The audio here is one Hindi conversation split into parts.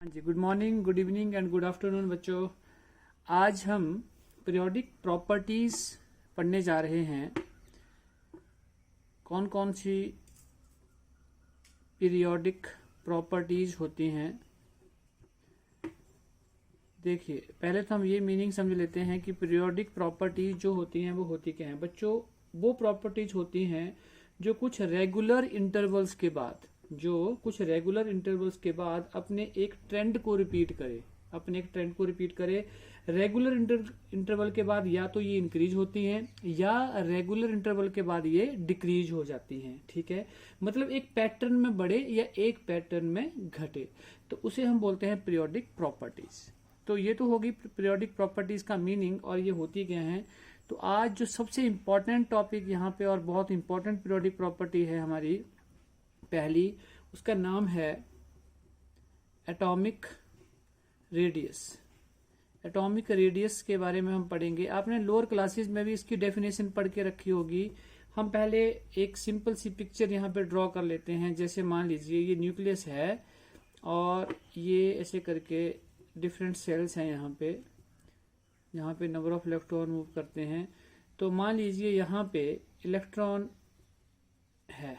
Ji, good morning, good evening and good afternoon बच्चों। आज हम पीरियोडिक प्रॉपर्टीज पढ़ने जा रहे हैं। कौन कौन सी पीरियोडिक प्रॉपर्टीज होती हैं। देखिए, पहले तो हम ये मीनिंग समझ लेते हैं कि पीरियोडिक प्रॉपर्टीज जो होती हैं वो होती क्या हैं। बच्चों, वो प्रॉपर्टीज होती हैं जो कुछ रेगुलर इंटरवल्स के बाद अपने एक ट्रेंड को रिपीट करे। रेगुलर इंटरवल के बाद या तो ये इंक्रीज होती हैं या रेगुलर इंटरवल के बाद ये डिक्रीज हो जाती हैं। ठीक है, मतलब एक पैटर्न में बढ़े या एक पैटर्न में घटे, तो उसे हम बोलते हैं पीरियोडिक प्रॉपर्टीज। तो ये तो होगी पीरियोडिक प्रॉपर्टीज का मीनिंग, और ये होती क्या है। तो आज जो सबसे इंपॉर्टेंट टॉपिक यहाँ पे और बहुत इंपॉर्टेंट पीरियोडिक प्रॉपर्टी है हमारी पहली, उसका नाम है एटॉमिक रेडियस। एटॉमिक रेडियस के बारे में हम पढ़ेंगे। आपने लोअर क्लासेस में भी इसकी डेफिनेशन पढ़ के रखी होगी। हम पहले एक सिंपल सी पिक्चर यहाँ पे ड्रॉ कर लेते हैं। जैसे मान लीजिए ये न्यूक्लियस है और ये ऐसे करके डिफरेंट सेल्स हैं। यहाँ पे नंबर ऑफ इलेक्ट्रॉन मूव करते हैं। तो मान लीजिए यहाँ पे इलेक्ट्रॉन है,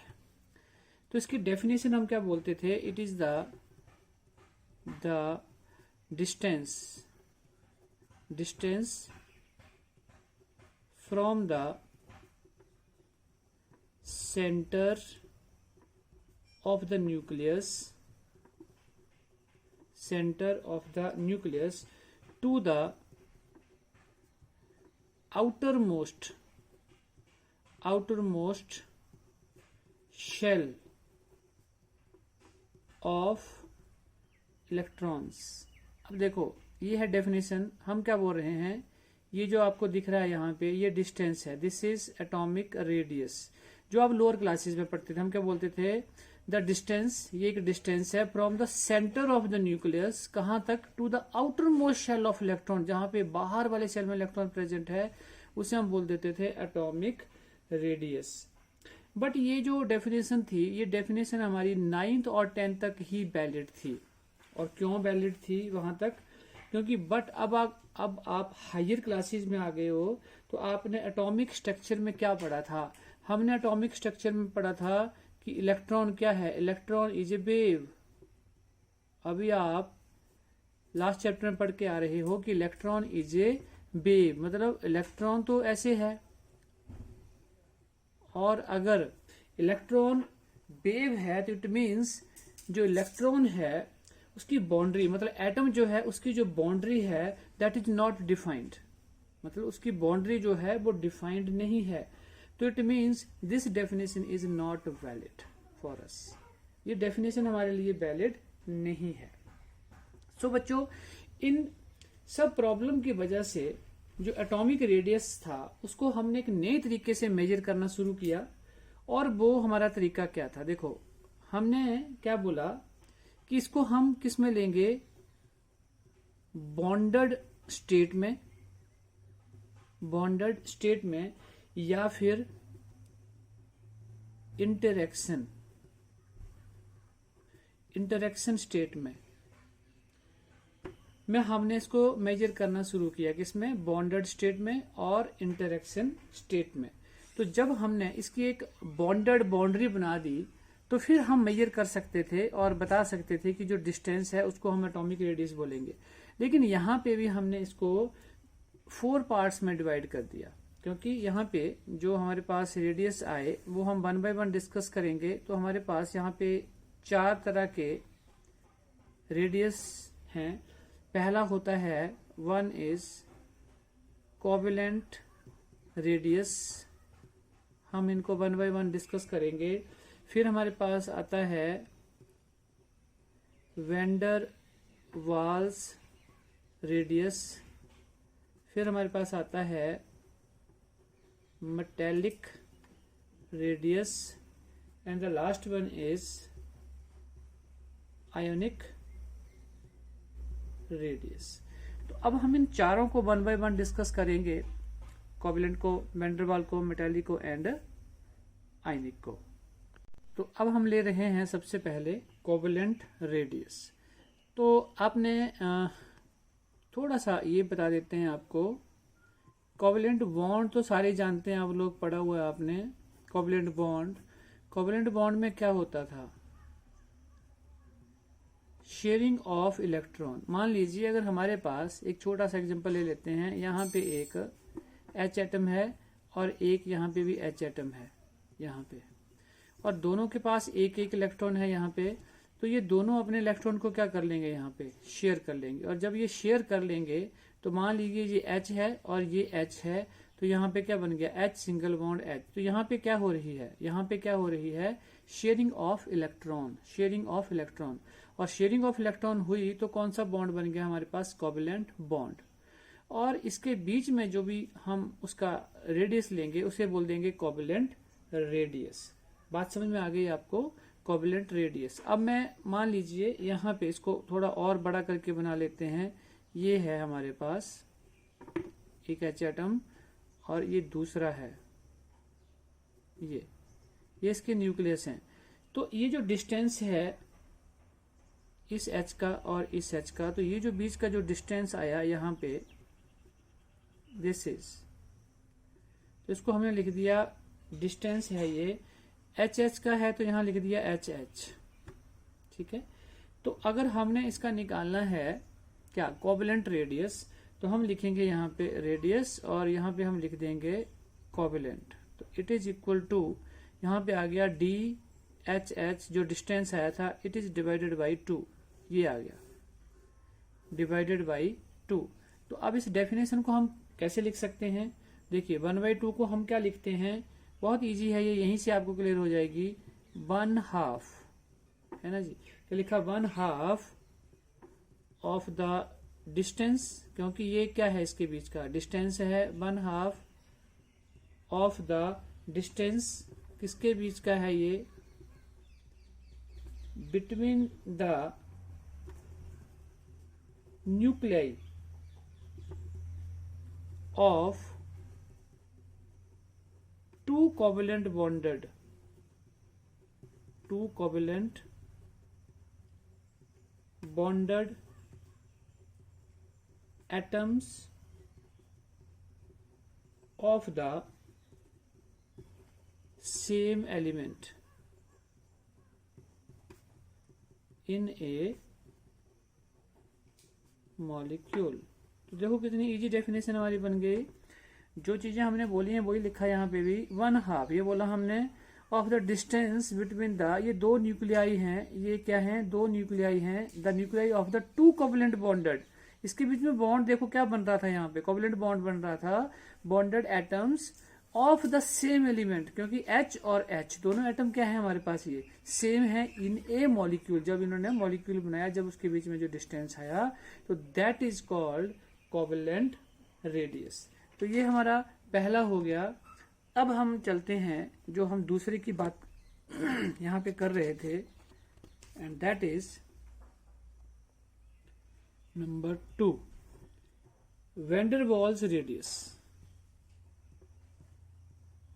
तो इसकी डेफिनेशन हम क्या बोलते थे। It is the distance from the centre of the nucleus to the outermost shell of electrons। अब देखो, ये है डेफिनेशन। हम क्या बोल रहे हैं, ये जो आपको दिख रहा है यहाँ पे, ये डिस्टेंस है। This is atomic radius. जो आप लोअर क्लासेस में पढ़ते थे, हम क्या बोलते थे, द डिस्टेंस। ये एक डिस्टेंस है from the centre of the nucleus, कहाँ तक, to the outer most shell of electron, जहां पे बाहर वाले शेल में इलेक्ट्रॉन प्रेजेंट है, उसे हम बोल देते थे एटॉमिक रेडियस। बट ये जो डेफिनेशन थी, ये डेफिनेशन हमारी 9th और 10th तक ही वैलिड थी। और क्यों वैलिड थी वहां तक, क्योंकि बट अब आप हायर क्लासेस में आ गए हो, तो आपने एटॉमिक स्ट्रक्चर में क्या पढ़ा था। हमने एटॉमिक स्ट्रक्चर में पढ़ा था कि इलेक्ट्रॉन क्या है, इलेक्ट्रॉन इज ए वेव। अभी आप लास्ट चैप्टर में पढ़ के आ रहे हो कि इलेक्ट्रॉन इज ए वेव, मतलब इलेक्ट्रॉन तो ऐसे है, और अगर इलेक्ट्रॉन वेव है तो इट मीन्स जो इलेक्ट्रॉन है उसकी बाउंड्री, मतलब एटम जो है उसकी जो बाउंड्री है दैट इज नॉट डिफाइंड, मतलब उसकी बाउंड्री जो है वो डिफाइंड नहीं है। तो it means this definition is not valid for us. ये डेफिनेशन हमारे लिए वैलिड नहीं है। सो बच्चों, इन सब प्रॉब्लम की वजह से जो एटॉमिक रेडियस था उसको हमने एक नए तरीके से मेजर करना शुरू किया। और वो हमारा तरीका क्या था, देखो हमने क्या बोला कि इसको हम किस में लेंगे, बॉन्डेड स्टेट में या फिर इंटरेक्शन स्टेट में हमने इसको मेजर करना शुरू किया। किसमें, बॉन्डेड स्टेट में और इंटरेक्शन स्टेट में। तो जब हमने इसकी एक बॉन्डेड बाउंड्री बना दी, तो फिर हम मेजर कर सकते थे और बता सकते थे कि जो डिस्टेंस है उसको हम एटॉमिक रेडियस बोलेंगे। लेकिन यहाँ पे भी हमने इसको 4 पार्ट्स में डिवाइड कर दिया, क्योंकि यहाँ पे जो हमारे पास रेडियस आए वो हम 1 by 1 डिस्कस करेंगे। तो हमारे पास यहाँ पे 4 तरह के रेडियस हैं। पहला होता है, 1 इज कोवेलेंट रेडियस, हम इनको 1 by 1 डिस्कस करेंगे। फिर हमारे पास आता है वैंडर वाल्स रेडियस। फिर हमारे पास आता है metallic radius, and the last one is ionic radius. तो अब हम इन चारों को 1 by 1 डिस्कस करेंगे, कोवेलेंट को, वैंडरवाल को, मेटेलिक को एंड आयनिक को। तो अब हम ले रहे हैं सबसे पहले कोवेलेंट रेडियस। तो आपने थोड़ा सा ये बता देते हैं आपको। कोवलेंट बॉन्ड तो सारे जानते हैं आप लोग, पढ़ा हुआ है आपने। कोवलेंट बॉन्ड में क्या होता था? Sharing of electron. मान लीजिए अगर हमारे पास एक छोटा सा एग्जांपल ले लेते हैं, यहाँ पे एक H एटम है और एक यहाँ पे भी H एटम है यहाँ पे, और दोनों के पास एक एक इलेक्ट्रॉन है यहाँ पे। तो ये दोनों अपने इलेक्ट्रॉन को क्या कर लेंगे? यहाँ पे शेयर कर लेंगे। और जब ये शेयर कर लेंगे तो मान लीजिए ये H है और ये H है, तो यहाँ पे क्या बन गया? H single bond H। तो यहाँ पे क्या हो रही है? यहाँ पे क्या हो रही है? Sharing of electron, sharing of electron. और शेयरिंग ऑफ इलेक्ट्रॉन हुई तो कौन सा बॉन्ड बन गया हमारे पास? Covalent bond. और इसके बीच में जो भी हम उसका रेडियस लेंगे उसे बोल देंगे कोवलेंट रेडियस। बात समझ में आ गई आपको? Covalent radius. अब मैं मान लीजिए यहाँ पे इसको थोड़ा और बड़ा करके बना लेते हैं। ये है हमारे पास एक H एटम और ये दूसरा है ये इसके न्यूक्लियस हैं। तो ये जो डिस्टेंस है इस H का और इस H का, तो ये जो बीच का जो डिस्टेंस आया यहाँ पे, दिस इज, तो इसको हमने लिख दिया डिस्टेंस है ये HH का है, तो यहाँ लिख दिया HH। ठीक है। तो अगर हमने इसका निकालना है क्या? कोवलेंट रेडियस, तो हम लिखेंगे यहाँ पे रेडियस और यहाँ पे हम लिख देंगे कोवलेंट। तो इट इज इक्वल टू, यहाँ पे आ गया DHH, जो डिस्टेंस आया था, इट इज डिवाइडेड बाई 2। ये आ गया डिवाइडेड बाई 2। तो अब इस डेफिनेशन को हम कैसे लिख सकते हैं? देखिए 1/2 को हम क्या लिखते हैं? बहुत इजी है ये, यहीं से आपको क्लियर हो जाएगी। 1/2 है ना जी, क्या लिखा? 1/2 ऑफ द डिस्टेंस, क्योंकि ये क्या है? इसके बीच का डिस्टेंस है। 1/2 ऑफ द डिस्टेंस, किसके बीच का है ये? Between the nuclei of two covalent bonded atoms of the same element in a molecule। तो देखो कितनी इजी डेफिनेशन हमारी बन गई। जो चीजें हमने बोली हैं वही लिखा है यहाँ पे भी। 1/2 ये बोला हमने of the distance between the, ये दो न्यूक्लियाई हैं, ये क्या हैं? दो न्यूक्लियाई हैं। The nuclei of the two covalent bonded, इसके बीच में बॉन्ड देखो क्या बन रहा था? यहाँ पे कोवलेंट बॉन्ड बन रहा था। Bonded atoms of the same element, क्योंकि H और H दोनों एटम क्या है हमारे पास? ये सेम है इन ए मॉलिक्यूल। जब इन्होंने मॉलिक्यूल बनाया, जब उसके बीच में जो डिस्टेंस आया, तो that is called covalent radius. तो ये हमारा पहला हो गया। अब हम चलते हैं जो हम दूसरे की बात यहाँ पे कर रहे थे, and that is number 2, van Waals radius.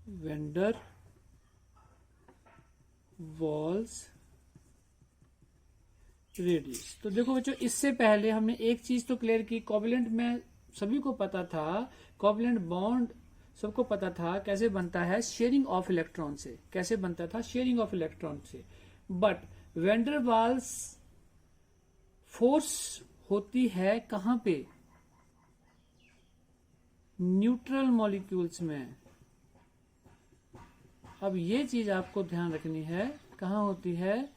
Van Waals radius. तो देखो बच्चों, इससे पहले हमने एक चीज तो क्लियर की, कोवलेंट में सभी को पता था, कोवलेंट बॉन्ड सबको पता था कैसे बनता है? शेयरिंग ऑफ इलेक्ट्रॉन से। कैसे बनता था? शेयरिंग ऑफ इलेक्ट्रॉन से। But van der Waals force होती है कहां पे? न्यूट्रल मॉलिक्यूल्स में। अब ये चीज आपको ध्यान रखनी है, कहां होती है?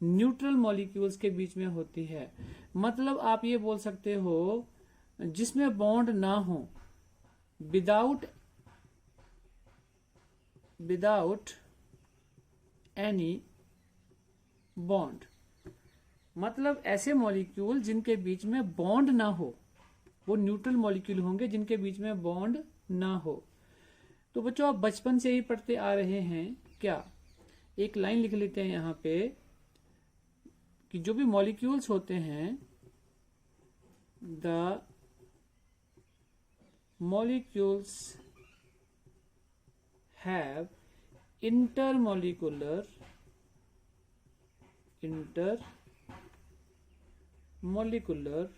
न्यूट्रल मॉलिक्यूल्स के बीच में होती है। मतलब आप ये बोल सकते हो जिसमें बॉन्ड ना हो, विदाउट एनी बॉन्ड। मतलब ऐसे मॉलिक्यूल जिनके बीच में बॉन्ड ना हो, वो न्यूट्रल मॉलिक्यूल होंगे जिनके बीच में बॉन्ड ना हो। तो बच्चों आप बचपन से ही पढ़ते आ रहे हैं क्या? एक लाइन लिख लेते हैं यहाँ पे कि जो भी मॉलिक्यूल्स होते हैं, the molecules have intermolecular molecular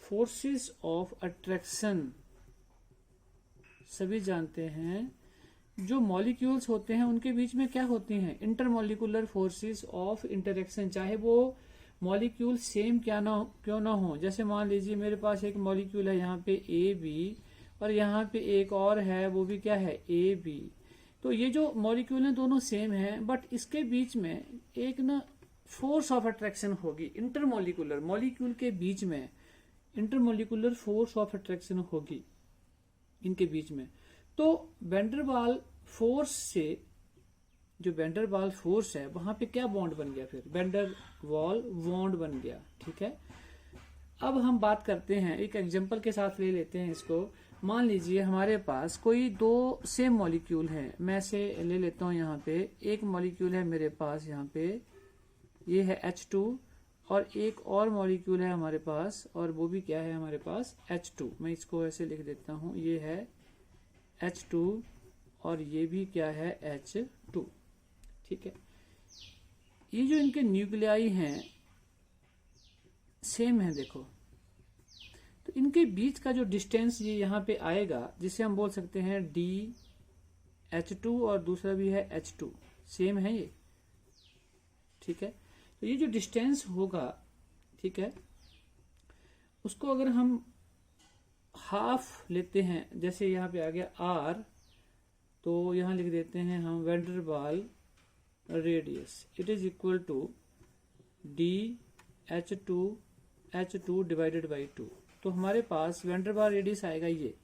forces of attraction. सभी जानते हैं जो मॉलिक्यूल्स होते हैं उनके बीच में क्या होती हैं, इंटरमॉलिक्यूलर फोर्सेस ऑफ इंटरेक्शन, चाहे वो मॉलिक्यूल सेम क्यों ना हो। जैसे मान लीजिए मेरे पास एक मॉलिक्यूल है यहाँ पे ए बी, और यहाँ पे एक और है वो भी क्या है ए बी। तो ये जो मॉलिक्यूल है दोनों सेम है, बट इसके बीच में एक ना फोर्स ऑफ अट्रैक्शन होगी इंटरमॉलिक्यूलर, मॉलिक्यूल के बीच में इंटरमॉलिक्यूलर फोर्स ऑफ अट्रैक्शन होगी इनके बीच में। तो वैंडरवाल फोर्स से, जो वैंडरवाल फोर्स है वहां पे क्या बॉन्ड बन गया, फिर वैंडरवाल बॉन्ड बन गया। ठीक है, अब हम बात करते हैं एक एग्जांपल के साथ ले लेते हैं इसको। मान लीजिए हमारे पास कोई दो सेम मॉलिक्यूल है, मैं से ले लेता हूं यहाँ पे एक मॉलिक्यूल है मेरे पास यहाँ पे, ये है H2, और एक और मॉलिक्यूल है हमारे पास, और वो भी क्या है हमारे पास H2। मैं इसको ऐसे लिख देता हूं, ये है H2 और ये भी क्या है H2। ठीक है, ये जो इनके न्यूक्लियाई हैं सेम है देखो, तो इनके बीच का जो डिस्टेंस ये यहाँ पे आएगा जिसे हम बोल सकते हैं DH2, और दूसरा भी है H2, सेम है ये। ठीक है, तो ये जो डिस्टेंस होगा, ठीक है, उसको अगर हम हाफ लेते हैं, जैसे यहाँ पे आ गया R, तो यहाँ लिख देते हैं हम van der Waals radius, it is equal to DH2 divided by 2। तो हमारे पास वैंडरवाल रेडियस आएगा ये।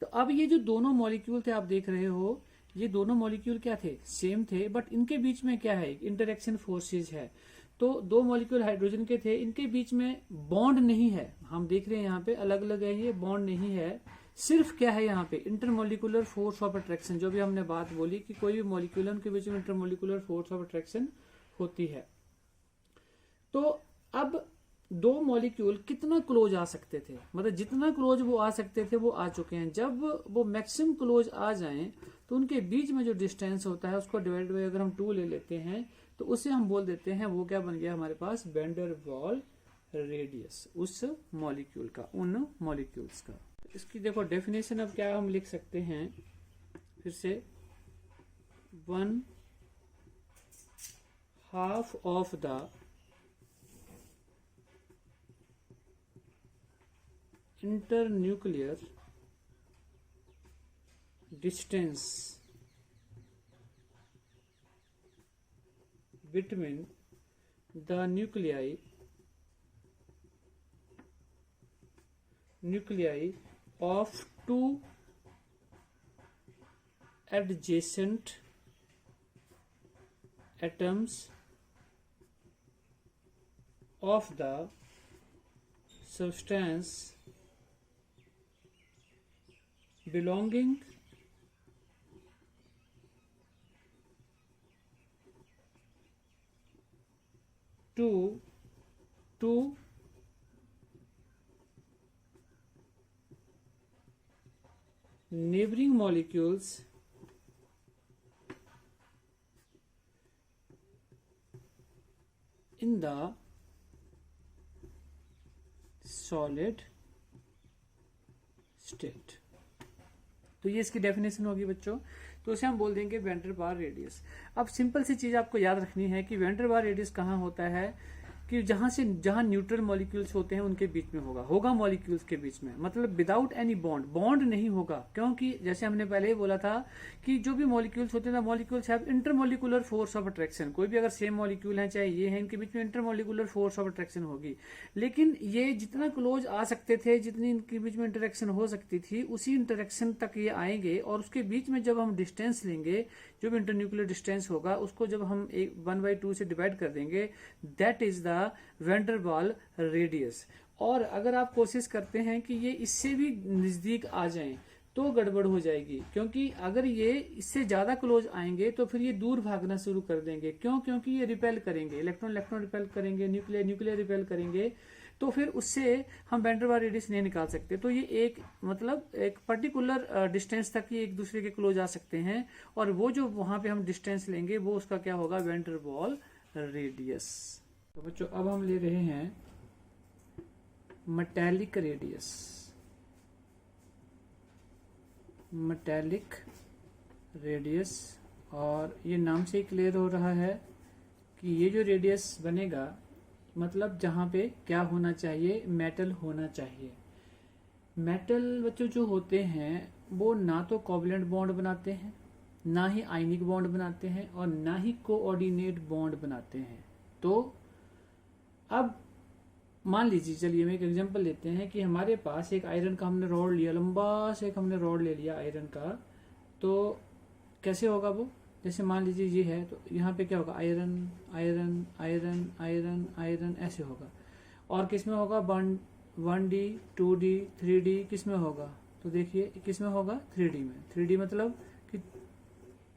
तो अब ये जो दोनों मॉलिक्यूल थे आप देख रहे हो, ये दोनों मॉलिक्यूल क्या थे, सेम थे, बट इनके बीच में क्या है, इंटरेक्शन फोर्सेज है। तो दो मॉलिक्यूल हाइड्रोजन के थे, इनके बीच में बॉन्ड नहीं है, हम देख रहे हैं यहाँ पे अलग अलग है, ये बॉन्ड नहीं है, सिर्फ क्या है यहाँ पे इंटरमोलिकुलर फोर्स ऑफ अट्रैक्शन। जो भी हमने बात बोली कि कोई भी मॉलिक्यूल उनके बीच में इंटरमोलिकुलर फोर्स ऑफ अट्रैक्शन होती है। तो अब दो मॉलिक्यूल कितना क्लोज आ सकते थे, मतलब जितना क्लोज वो आ सकते थे वो आ चुके हैं। जब वो मैक्सिमम क्लोज आ जाएं तो उनके बीच में जो डिस्टेंस होता है उसको डिवाइड बाय अगर हम 2 ले लेते हैं तो उसे हम बोल देते हैं, वो क्या बन गया हमारे पास, वैंडरवाल रेडियस उस मॉलिक्यूल का, उन मॉलिक्यूल्स का। इसकी देखो डेफिनेशन अब क्या हम लिख सकते हैं फिर से, 1/2 of the internuclear distance between the nuclei of two adjacent atoms of the substance belonging to neighboring molecules in the solid state। तो ये इसकी डेफिनेशन होगी बच्चों। तो उसे हम बोल देंगे वैंडरवाल रेडियस। अब सिंपल सी चीज आपको याद रखनी है कि वैंडरवाल रेडियस कहाँ होता है, कि जहां न्यूट्रल मॉलिक्यूल्स होते हैं उनके बीच में होगा मॉलिक्यूल्स के बीच में, मतलब विदाउट एनी बॉन्ड नहीं होगा। क्योंकि जैसे हमने पहले ही बोला था कि जो भी मॉलिक्यूल्स होते हैं molecules have intermolecular force of attraction. कोई भी अगर सेम मॉलिक्यूल है चाहे ये है, इनके बीच में इंटरमॉलिक्यूलर फोर्स ऑफ अट्रैक्शन होगी। लेकिन ये जितना क्लोज आ सकते थे, जितनी इनके बीच में इंटरेक्शन हो सकती थी, उसी इंटरेक्शन तक ये आएंगे, और उसके बीच में जब हम डिस्टेंस लेंगे, जो भी इंटरन्यूक्लियर डिस्टेंस होगा उसको जब हम 1/2 से डिवाइड कर देंगे, दैट इज द वैंडरवाल रेडियस। और अगर आप कोशिश करते हैं कि ये इससे भी नजदीक आ जाएं तो गड़बड़ हो जाएगी, क्योंकि अगर ये इससे ज्यादा क्लोज आएंगे तो फिर ये दूर भागना शुरू कर देंगे। क्योंकि ये रिपेल करेंगे, इलेक्ट्रॉन रिपेल करेंगे, न्यूक्लियर रिपेल करेंगे, तो फिर उससे हम वैंडरवाल रेडियस नहीं निकाल सकते। तो ये एक पर्टिकुलर डिस्टेंस तक ही एक दूसरे के क्लोज आ सकते हैं, और वो जो वहां पे हम डिस्टेंस लेंगे वो उसका क्या होगा, वैंडरवाल रेडियस। तो बच्चों अब हम ले रहे हैं मेटालिक रेडियस। मेटालिक रेडियस, और ये नाम से ही क्लियर हो रहा है कि ये जो रेडियस बनेगा मतलब जहां पे क्या होना चाहिए, मेटल होना चाहिए। मेटल बच्चों जो होते हैं वो ना तो कोवलेंट बॉन्ड बनाते हैं, ना ही आयनिक बॉन्ड बनाते हैं, और ना ही कोऑर्डिनेट बॉन्ड बनाते हैं। तो अब मान लीजिए, चलिए मैं एक एग्जांपल लेते हैं कि हमारे पास एक आयरन का हमने रॉड लिया, लंबा से एक हमने रॉड ले लिया आयरन का। तो कैसे होगा वो, जैसे मान लीजिए ये है, तो यहाँ पे क्या होगा, iron iron iron iron iron ऐसे होगा। और किस में होगा, 1D 2D 3D किस में होगा, तो देखिए किस में होगा, 3D में। 3D मतलब कि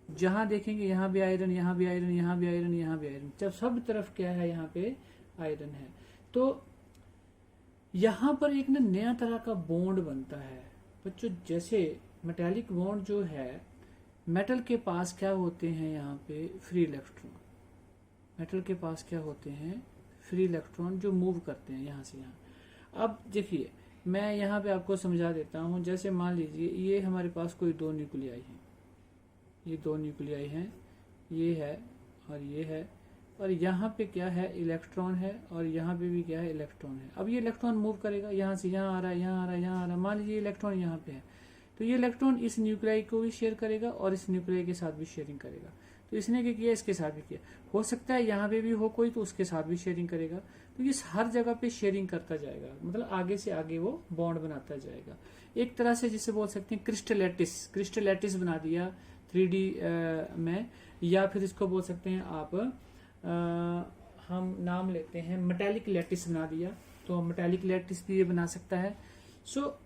जहां देखेंगे यहाँ भी आयरन, यहाँ भी आयरन, यहाँ भी आयरन, यहाँ भी आयरन, जब सब तरफ क्या है, यहाँ पे आयरन है। तो यहाँ पर एक ना नया तरह का बॉन्ड बनता है बच्चों। जैसे मेटालिक बॉन्ड जो है, मेटल के पास क्या होते हैं, यहाँ पे फ्री इलेक्ट्रॉन। मेटल के पास क्या होते हैं, फ्री इलेक्ट्रॉन जो मूव करते हैं यहाँ से यहाँ। अब देखिए मैं यहाँ पे आपको समझा देता हूँ। जैसे मान लीजिए ये हमारे पास कोई दो न्यूक्लियाई हैं, ये दो न्यूक्लियाई हैं, ये है और ये है, और यहाँ पे क्या है, इलेक्ट्रॉन है, और यहाँ पे भी क्या है, इलेक्ट्रॉन है। अब ये इलेक्ट्रॉन मूव करेगा, यहाँ से यहाँ आ रहा है, यहाँ आ रहा है, यहाँ आ रहा है। मान लीजिए इलेक्ट्रॉन यहाँ पे है, तो ये इलेक्ट्रॉन इस न्यूक्लियाई को भी शेयर करेगा और इस न्यूक्लियाई के साथ भी शेयरिंग करेगा। तो इसने क्या किया, इसके साथ भी किया। हो सकता है यहाँ पे भी हो कोई, तो उसके साथ भी शेयरिंग करेगा। तो ये हर जगह पे शेयरिंग करता जाएगा, मतलब आगे से आगे वो बॉन्ड बनाता जाएगा। एक तरह से जिसे बोल सकते हैं क्रिस्टलैटिस बना दिया 3D में, या फिर इसको बोल सकते हैं आप हम नाम लेते हैं मेटालिक लैटिस बना दिया, तो मेटालिक लैटिस भी ये बना सकता है। सो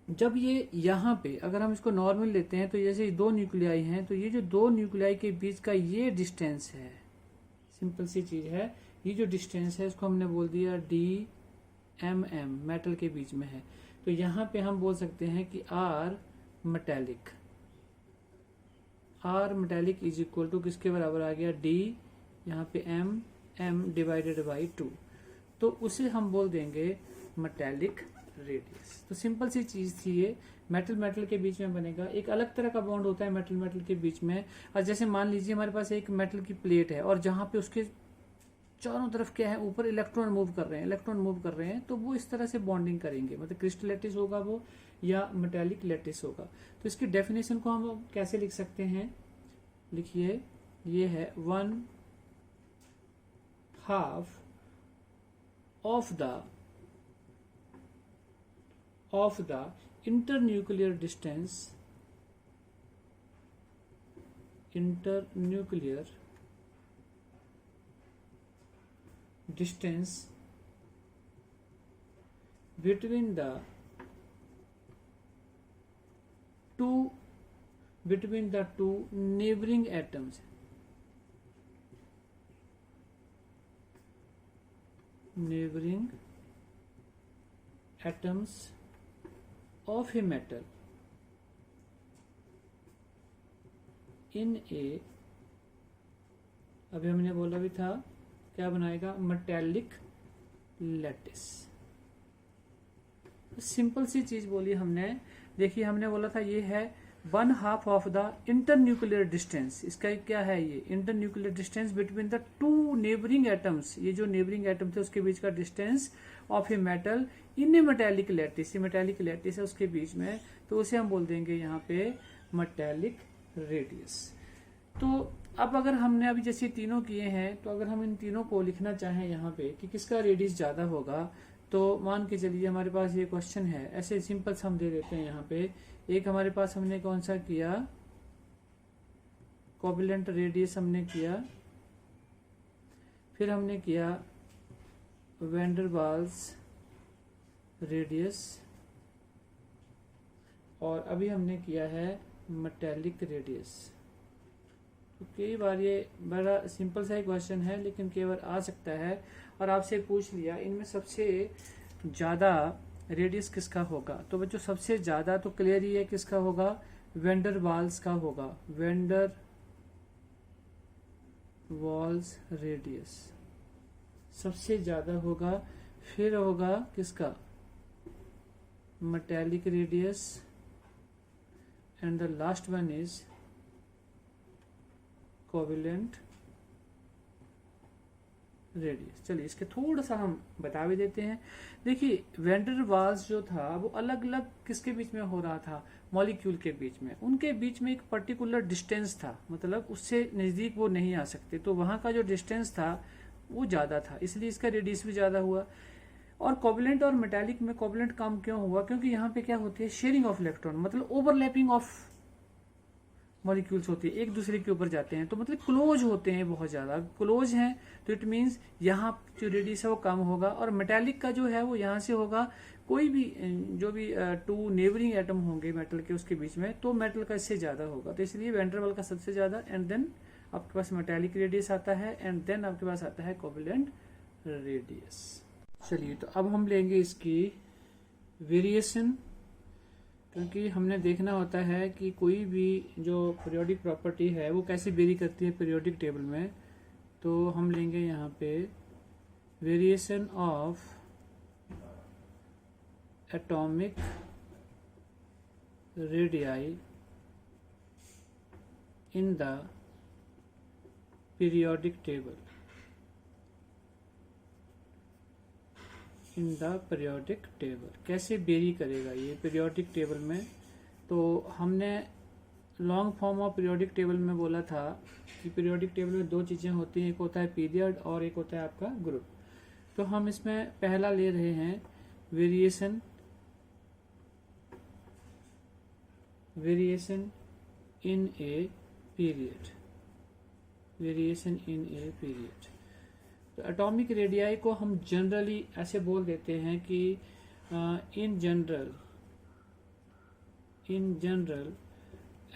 जब ये यहाँ पे अगर हम इसको नॉर्मल लेते हैं, तो जैसे दो न्यूक्लियाई हैं, तो ये जो दो न्यूक्लियाई के बीच का ये डिस्टेंस है, सिंपल सी चीज है, ये जो डिस्टेंस है इसको हमने बोल दिया DMM, मेटल के बीच में है। तो यहाँ पे हम बोल सकते हैं कि R metallic is equal to किसके बराबर आ गया, D यहाँ पे M डिवाइडेड बाई 2, तो उसे हम बोल देंगे मेटालिक रेडियस। तो सिंपल सी चीज थी ये, मेटल के बीच में बनेगा। एक अलग तरह का बॉन्ड होता है मेटल के बीच में। और जैसे मान लीजिए हमारे पास एक मेटल की प्लेट है, और जहां पे उसके चारों तरफ क्या है, ऊपर इलेक्ट्रॉन मूव कर रहे हैं, तो वो इस तरह से बॉन्डिंग करेंगे, मतलब क्रिस्टल लैटिस होगा वो, या मेटालिक लैटिस होगा। तो इसकी डेफिनेशन को हम कैसे लिख सकते हैं, लिखिए, ये है 1/2 of the internuclear distance between the two neighboring atoms, of a metal in a, अभी हमने बोला भी था क्या बनाएगा, मेटालिक लैटिस। सिंपल सी चीज बोली हमने, देखिए हमने बोला था ये है 1/2 ऑफ द इंटरन्यूक्लियर डिस्टेंस। इसका क्या है, ये internuclear distance between the two neighbouring atoms, ये जो नेबरिंग एटम थे उसके बीच का distance of a metal in A metallic lattice, ये मेटालिक लैटिस है उसके बीच में, तो उसे हम बोल देंगे यहाँ पे मेटालिक रेडियस। तो अब अगर हमने अभी जैसे तीनों किए हैं, तो अगर हम इन तीनों को लिखना चाहें यहाँ पे कि किसका रेडियस ज्यादा होगा, तो मान के चलिए हमारे पास ये क्वेश्चन है, ऐसे सिंपल सा हम दे देते हैं यहाँ पे। एक हमारे पास हमने कौन सा किया, कोवलेंट रेडियस हमने किया, फिर हमने किया वैन डर वाल्स रेडियस, और अभी हमने किया है मेटालिक रेडियस। तो कई बार ये बड़ा सिंपल सा ही क्वेश्चन है, लेकिन कई बार आ सकता है और आपसे पूछ लिया इनमें सबसे ज्यादा रेडियस किसका होगा, तो बच्चों सबसे ज्यादा तो क्लियर ही है किसका होगा, वैन डर वाल्स का होगा, वैन डर वाल्स रेडियस सबसे ज्यादा होगा। फिर होगा किसका, metallic radius, and the last one is covalent radius. चलिए इसके थोड़ा सा हम बता भी देते हैं। देखिए वैन वाल्स जो था वो अलग अलग किसके बीच में हो रहा था, मॉलिक्यूल के बीच में। उनके बीच में एक पर्टिकुलर डिस्टेंस था, मतलब उससे नजदीक वो नहीं आ सकते, तो वहां का जो डिस्टेंस था वो ज्यादा था, इसलिए इसका रेडियस भी ज्यादा हुआ। और कोवेलेंट और मेटालिक में कोवेलेंट कम क्यों हुआ, क्योंकि यहाँ पे क्या होती है, शेयरिंग ऑफ इलेक्ट्रॉन, मतलब ओवरलैपिंग ऑफ मॉलिक्यूल्स होती है, एक दूसरे के ऊपर जाते हैं, तो मतलब क्लोज होते हैं, बहुत ज्यादा क्लोज हैं, तो इट मीन्स यहाँ जो रेडियस है वो कम होगा। और मेटालिक का जो है वो यहाँ से होगा, कोई भी जो भी टू नेबरिंग एटम होंगे मेटल के उसके बीच में, तो मेटल का इससे ज्यादा होगा, तो इसलिए वैन डर वाल का सबसे ज्यादा, एंड देन आपके पास मेटालिक रेडियस आता है, एंड देन आपके पास आता है कोवेलेंट रेडियस। चलिए तो अब हम लेंगे इसकी वेरिएशन, क्योंकि हमने देखना होता है कि कोई भी जो पीरियोडिक प्रॉपर्टी है वो कैसे वेरी करती है पीरियोडिक टेबल में। तो हम लेंगे यहाँ पे variation of atomic radii in the periodic table, in the periodic table. कैसे वेरी करेगा ये पीरियोडिक टेबल में, तो हमने long form of periodic table में बोला था कि पीरियोडिक टेबल में दो चीजें होती हैं, एक होता है पीरियड और एक होता है आपका ग्रुप। तो हम इसमें पहला ले रहे हैं variation, variation in a period, variation in a period. तो एटॉमिक रेडियाई को हम जनरली ऐसे बोल देते हैं कि in general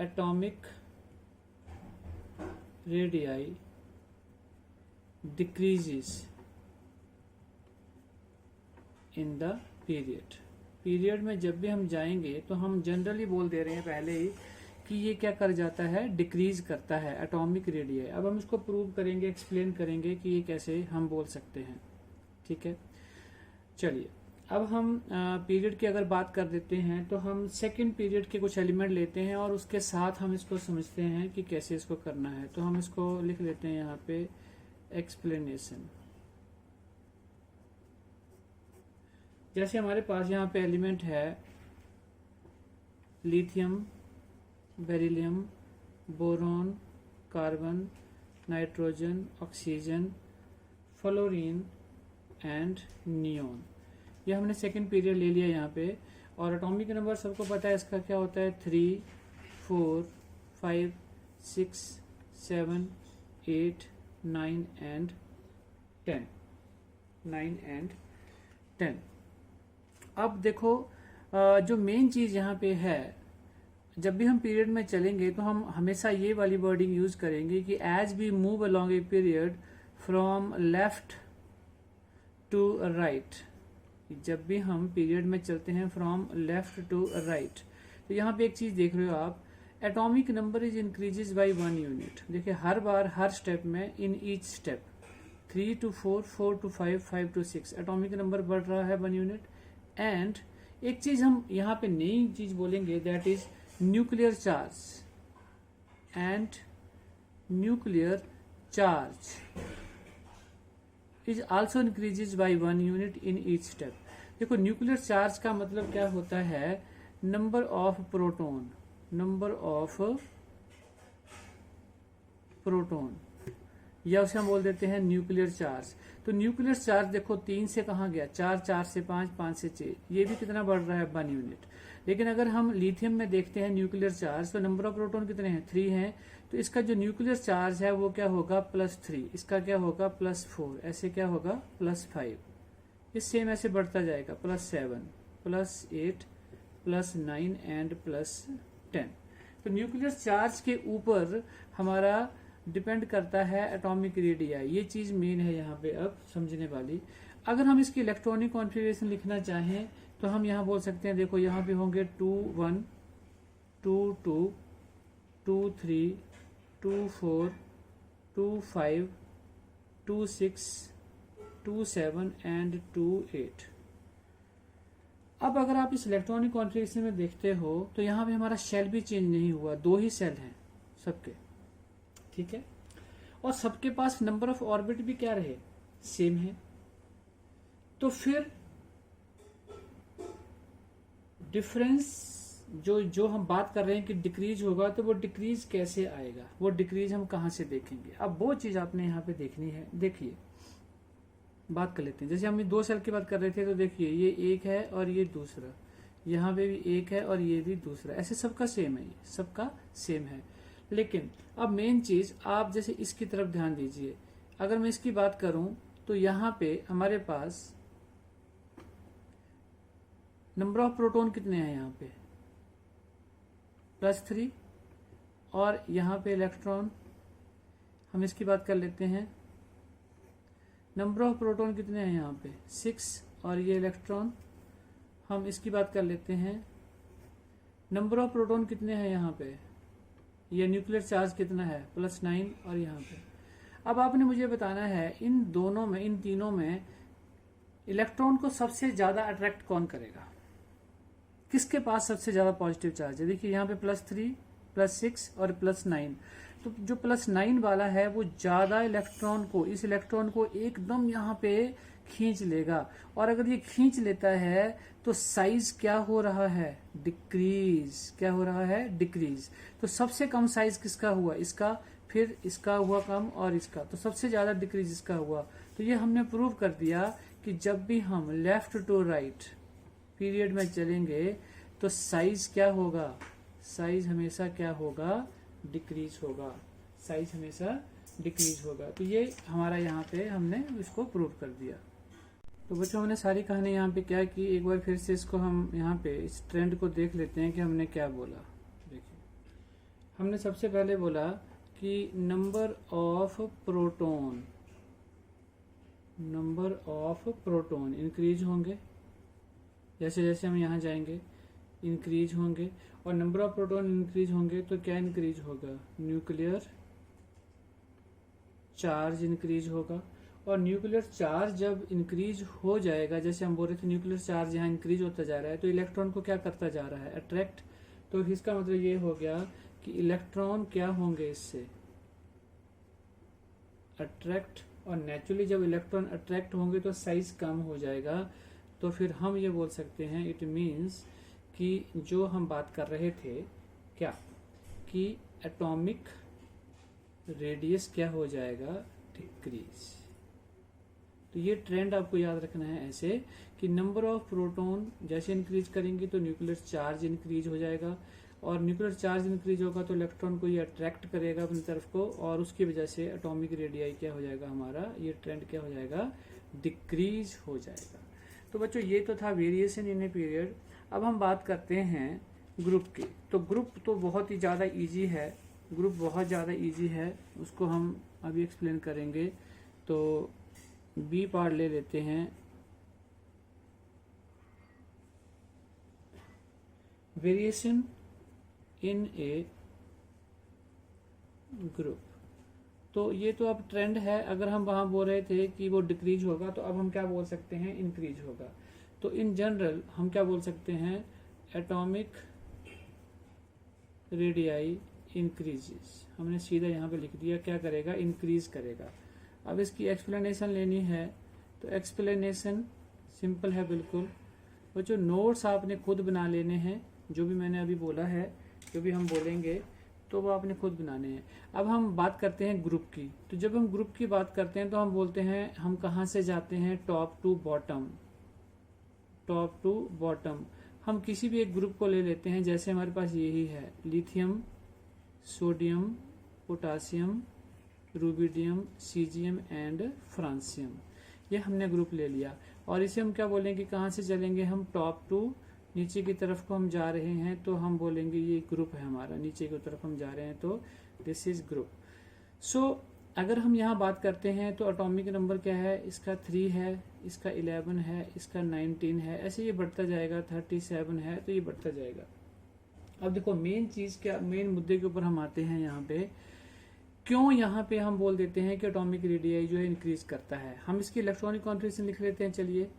atomic radii decreases in the period. Period में जब भी हम जाएंगे तो हम जनरली बोल दे रहे हैं पहले ही कि ये क्या कर जाता है, डिक्रीज करता है एटॉमिक रेडियाई। अब हम इसको प्रूव करेंगे, एक्सप्लेन करेंगे कि ये कैसे हम बोल सकते हैं, ठीक है। चलिए अब हम पीरियड की अगर बात कर देते हैं तो हम सेकंड पीरियड के कुछ एलिमेंट लेते हैं और उसके साथ हम इसको समझते हैं कि कैसे इसको करना है। तो हम इसको लिख लेते हैं यहाँ पे एक्सप्लेनेशन। जैसे हमारे पास यहाँ पे एलिमेंट है lithium, beryllium, boron, carbon, nitrogen, oxygen, fluorine and neon. ये हमने सेकंड पीरियड ले लिया यहाँ पे। और एटॉमिक नंबर सबको पता है इसका क्या होता है, 3, 4, 5, 6, 7, 8, 9 एंड 10, 9 एंड 10। अब देखो जो मेन चीज यहाँ पे है, जब भी हम पीरियड में चलेंगे तो हम हमेशा ये वाली वर्डिंग यूज करेंगे कि as we move along a period from left to right. जब भी हम पीरियड में चलते हैं फ्रॉम लेफ्ट टू राइट, तो यहाँ पे एक चीज देख रहे हो आप, atomic number is increases by 1 unit. देखिए हर बार हर स्टेप में, in each step 3 to 4, 4 to 5, 5 to 6 atomic number बढ़ रहा है 1 यूनिट। एंड एक चीज हम यहाँ पे नई चीज बोलेंगे, that is nuclear charge, and nuclear charge is also increases by 1 unit in each step. देखो न्यूक्लियर चार्ज का मतलब क्या होता है, number of proton, number of proton, या उसे हम बोल देते हैं न्यूक्लियर चार्ज। तो न्यूक्लियर चार्ज देखो 3 से कहाँ गया, 4, 4 से 5, 5 से 6, ये भी कितना बढ़ रहा है, 1 यूनिट। लेकिन अगर हम लिथियम में देखते हैं न्यूक्लियर चार्ज, तो नंबर ऑफ प्रोटॉन कितने हैं, 3 हैं, तो इसका जो न्यूक्लियर चार्ज है वो क्या होगा, +3, इसका क्या होगा, +4, ऐसे क्या होगा, +5, इस सेम ऐसे बढ़ता जाएगा, +7, +8, +9 एंड +10। तो न्यूक्लियर चार्ज के ऊपर हमारा डिपेंड करता है एटॉमिक रेडियाई, ये चीज मेन है यहाँ पे अब समझने वाली। अगर हम इसकी इलेक्ट्रॉनिक कॉन्फ़िगरेशन लिखना चाहें तो हम यहाँ बोल सकते हैं, देखो यहाँ पे होंगे 2, 1, 2, 2, 2, 3, 2, 4, 2, 5, 2, 6, 2 7 एंड 2 8। अब अगर आप इस इलेक्ट्रॉनिक कॉन्फ़िगरेशन में देखते हो तो यहाँ पे हमारा शेल भी चेंज नहीं हुआ, 2 ही शेल हैं सबके, ठीक है। और सबके पास नंबर ऑफ ऑर्बिट भी क्या रहे, सेम है। तो फिर डिफरेंस जो हम बात कर रहे हैं कि डिक्रीज होगा, तो वो डिक्रीज कैसे आएगा, वो डिक्रीज हम कहां से देखेंगे। अब वो चीज आपने यहाँ पे देखनी है। देखिए बात कर लेते हैं, जैसे हम 2 सेल की बात कर रहे थे, तो देखिए ये एक है और ये दूसरा, यहाँ पे भी एक है और ये भी दूसरा, ऐसे सबका सेम है, ये सबका सेम है। लेकिन अब मेन चीज आप जैसे इसकी तरफ ध्यान दीजिए। अगर मैं इसकी बात करूं तो यहाँ पे हमारे पास नंबर ऑफ प्रोटॉन कितने हैं, यहाँ पे +3, और यहाँ पे इलेक्ट्रॉन, हम इसकी बात कर लेते हैं। नंबर ऑफ प्रोटॉन कितने हैं यहाँ पे 6, और ये इलेक्ट्रॉन, हम इसकी बात कर लेते हैं। नंबर ऑफ प्रोटॉन कितने हैं यहाँ पे, ये न्यूक्लियर चार्ज कितना है +9, और यहाँ पे। अब आपने मुझे बताना है इन दोनों में, इन तीनों में इलेक्ट्रॉन को सबसे ज्यादा अट्रैक्ट कौन करेगा, किसके पास सबसे ज्यादा पॉजिटिव चार्ज है। देखिए यहाँ पे +3, +6 और +9, तो जो +9 वाला है वो ज्यादा इलेक्ट्रॉन को, इस इलेक्ट्रॉन को एकदम यहाँ पे खींच लेगा। और अगर ये खींच लेता है तो साइज क्या हो रहा है, डिक्रीज। क्या हो रहा है, डिक्रीज। तो सबसे कम साइज किसका हुआ, इसका, फिर इसका हुआ कम, और इसका, तो सबसे ज्यादा डिक्रीज इसका हुआ। तो ये हमने प्रूव कर दिया कि जब भी हम लेफ्ट टू राइट पीरियड में चलेंगे तो साइज क्या होगा, साइज हमेशा क्या होगा, डिक्रीज होगा, साइज हमेशा डिक्रीज होगा। तो ये हमारा यहाँ पे हमने इसको प्रूव कर दिया। तो बच्चों हमने सारी कहानी यहाँ पे क्या की, एक बार फिर से इसको हम यहाँ पे इस ट्रेंड को देख लेते हैं कि हमने क्या बोला। देखिए हमने सबसे पहले बोला कि number of proton, number of proton increase होंगे, जैसे जैसे हम यहाँ जाएंगे इंक्रीज होंगे, और नंबर ऑफ प्रोटॉन इंक्रीज होंगे तो क्या इंक्रीज होगा, न्यूक्लियर चार्ज इंक्रीज होगा। और न्यूक्लियर चार्ज जब इंक्रीज हो जाएगा, जैसे हम बोल रहे थे न्यूक्लियर चार्ज यहाँ इंक्रीज होता जा रहा है, तो इलेक्ट्रॉन को क्या करता जा रहा है, अट्रैक्ट। तो इसका मतलब ये हो गया कि इलेक्ट्रॉन क्या होंगे, इससे अट्रैक्ट, और नेचुरली जब इलेक्ट्रॉन अट्रैक्ट होंगे तो साइज कम हो जाएगा। तो फिर हम ये बोल सकते हैं, इट मीन्स कि जो हम बात कर रहे थे क्या, कि एटॉमिक रेडियस क्या हो जाएगा, डिक्रीज। तो ये ट्रेंड आपको याद रखना है ऐसे कि नंबर ऑफ प्रोटॉन जैसे इंक्रीज करेंगे तो न्यूक्लियर चार्ज इंक्रीज हो जाएगा, और न्यूक्लियर चार्ज इंक्रीज होगा तो इलेक्ट्रॉन को ये अट्रैक्ट करेगा अपनी तरफ को, और उसकी वजह से एटॉमिक रेडियाई क्या हो जाएगा, हमारा ये ट्रेंड क्या हो जाएगा, डिक्रीज हो जाएगा। तो बच्चों ये तो था वेरिएशन इन ए पीरियड। अब हम बात करते हैं ग्रुप की। तो ग्रुप तो बहुत ही ज़्यादा इजी है, ग्रुप बहुत ज़्यादा इजी है, उसको हम अभी एक्सप्लेन करेंगे। तो बी पार्ट ले लेते हैं, वेरिएशन इन ए ग्रुप। तो ये तो अब ट्रेंड है, अगर हम वहां बोल रहे थे कि वो डिक्रीज होगा, तो अब हम क्या बोल सकते हैं, इंक्रीज होगा। तो इन जनरल हम क्या बोल सकते हैं, एटॉमिक रेडियाई इंक्रीजेस। हमने सीधा यहाँ पे लिख दिया, क्या करेगा, इंक्रीज करेगा। अब इसकी एक्सप्लेनेशन लेनी है, तो एक्सप्लेनेशन सिंपल है बिल्कुल। वो जो नोट्स आपने खुद बना लेने हैं, जो भी मैंने अभी बोला है, जो भी हम बोलेंगे तो वो आपने खुद बनाने हैं। अब हम बात करते हैं ग्रुप की। तो जब हम ग्रुप की बात करते हैं तो हम बोलते हैं, हम कहाँ से जाते हैं, top to bottom, top to bottom. हम किसी भी एक ग्रुप को ले लेते हैं, जैसे हमारे पास यही है, lithium, sodium, potassium, rubidium, caesium and francium. ये हमने ग्रुप ले लिया, और इसे हम क्या बोलेंगे, कहाँ से चलेंगे, हम टॉप टू नीचे की तरफ को हम जा रहे हैं, तो हम बोलेंगे ये ग्रुप है हमारा, नीचे की तरफ हम जा रहे हैं, तो दिस इज ग्रुप। सो अगर हम यहाँ बात करते हैं तो एटॉमिक नंबर क्या है, इसका 3 है, इसका 11 है, इसका 19 है, ऐसे ये बढ़ता जाएगा, 37 है, तो ये बढ़ता जाएगा। अब देखो मेन चीज क्या, मेन मुद्दे के ऊपर हम आते हैं यहाँ पे क्यों यहाँ पे हम बोल देते हैं कि एटॉमिक रेडियाई जो है इंक्रीज करता है। हम इसकी इलेक्ट्रॉनिक कॉन्फ़िगरेशन लिख लेते हैं। चलिए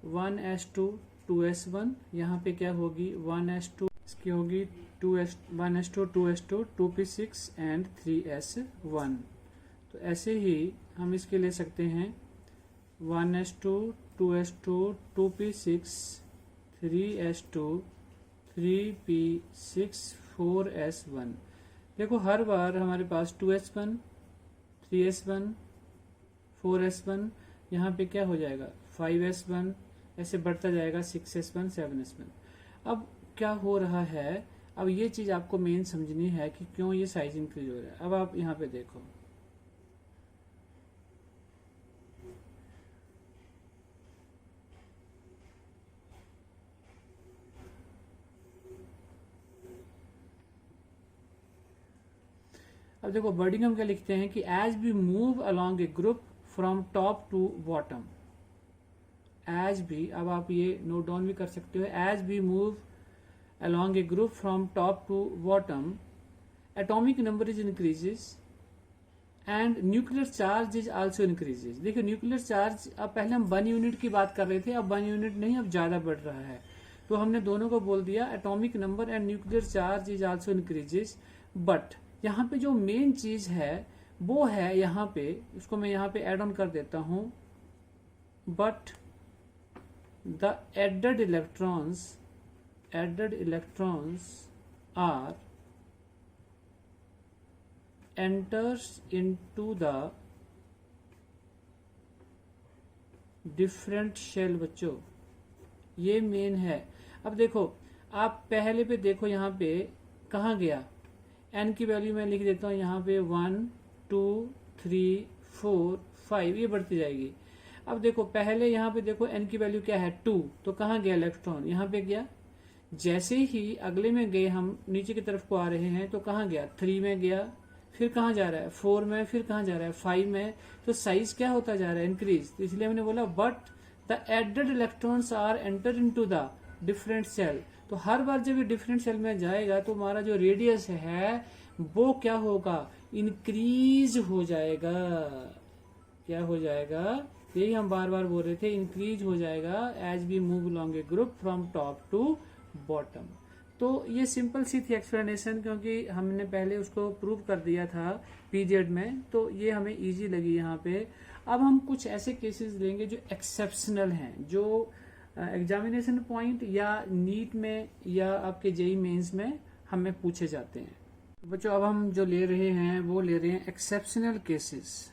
1s2 2s1, यहाँ पे क्या होगी 1s2, इसकी होगी 1s2 2s2 2p6 and 3s1। तो ऐसे ही हम इसके ले सकते हैं 1s2 2s2 2p6 3s2 3p6 4s1। देखो हर बार हमारे पास 2s1 3s1 4s1, यहाँ पे क्या हो जाएगा 5s1, ऐसे बढ़ता जाएगा 6s1 7s1। अब क्या हो रहा है, अब ये चीज आपको मेन समझनी है कि क्यों ये साइज इंक्रीज हो रहा है। अब आप यहाँ पे देखो, अब देखो वर्डिंग हम क्या लिखते हैं कि as we move along a group from top to bottom. As भी, अब आप ये नोट डाउन भी कर सकते हो, as we move along a group from top to bottom atomic number is increases and nuclear charge is also increases. देखिए न्यूक्लियर चार्ज, अब पहले हम 1 यूनिट की बात कर रहे थे, अब 1 यूनिट नहीं, अब ज्यादा बढ़ रहा है। तो हमने दोनों को बोल दिया atomic number and nuclear charge is also increases. But यहाँ पे जो मेन चीज है वो है यहाँ पे, उसको मैं यहाँ पे एड ऑन कर देता हूं, but the added electrons are enters into the different shell। बच्चों ये मेन है। अब देखो आप पहले पे देखो, यहाँ पे कहाँ गया, n की वैल्यू मैं लिख देता हूँ यहाँ पे 1 2 3 4 5, ये बढ़ती जाएगी। अब देखो पहले यहाँ पे देखो n की वैल्यू क्या है 2, तो कहाँ गया इलेक्ट्रॉन, यहाँ पे गया। जैसे ही अगले में गए, हम नीचे की तरफ को आ रहे हैं, तो कहाँ गया 3 में गया, फिर कहाँ जा रहा है 4 में, फिर कहाँ जा रहा है 5 में। तो साइज क्या होता जा रहा है इंक्रीज। तो इसलिए मैंने बोला but the added electrons are enter into the different shell. तो हर बार जब ये डिफरेंट सेल में जाएगा तो हमारा जो रेडियस है वो क्या होगा, इंक्रीज हो जाएगा। क्या हो जाएगा, यही हम बार बार बोल रहे थे, इंक्रीज हो जाएगा as we move along a group from top to bottom. तो ये सिंपल सी थी एक्सप्लेनेशन, क्योंकि हमने पहले उसको प्रूव कर दिया था पीरियड में, तो ये हमें इजी लगी यहाँ पे। अब हम कुछ ऐसे केसेस लेंगे जो एक्सेप्शनल हैं, जो एग्जामिनेशन पॉइंट या नीट में या आपके जेई मेंस में हमें पूछे जाते हैं। बच्चों अब हम जो ले रहे हैं वो ले रहे हैं एक्सेप्शनल केसेस,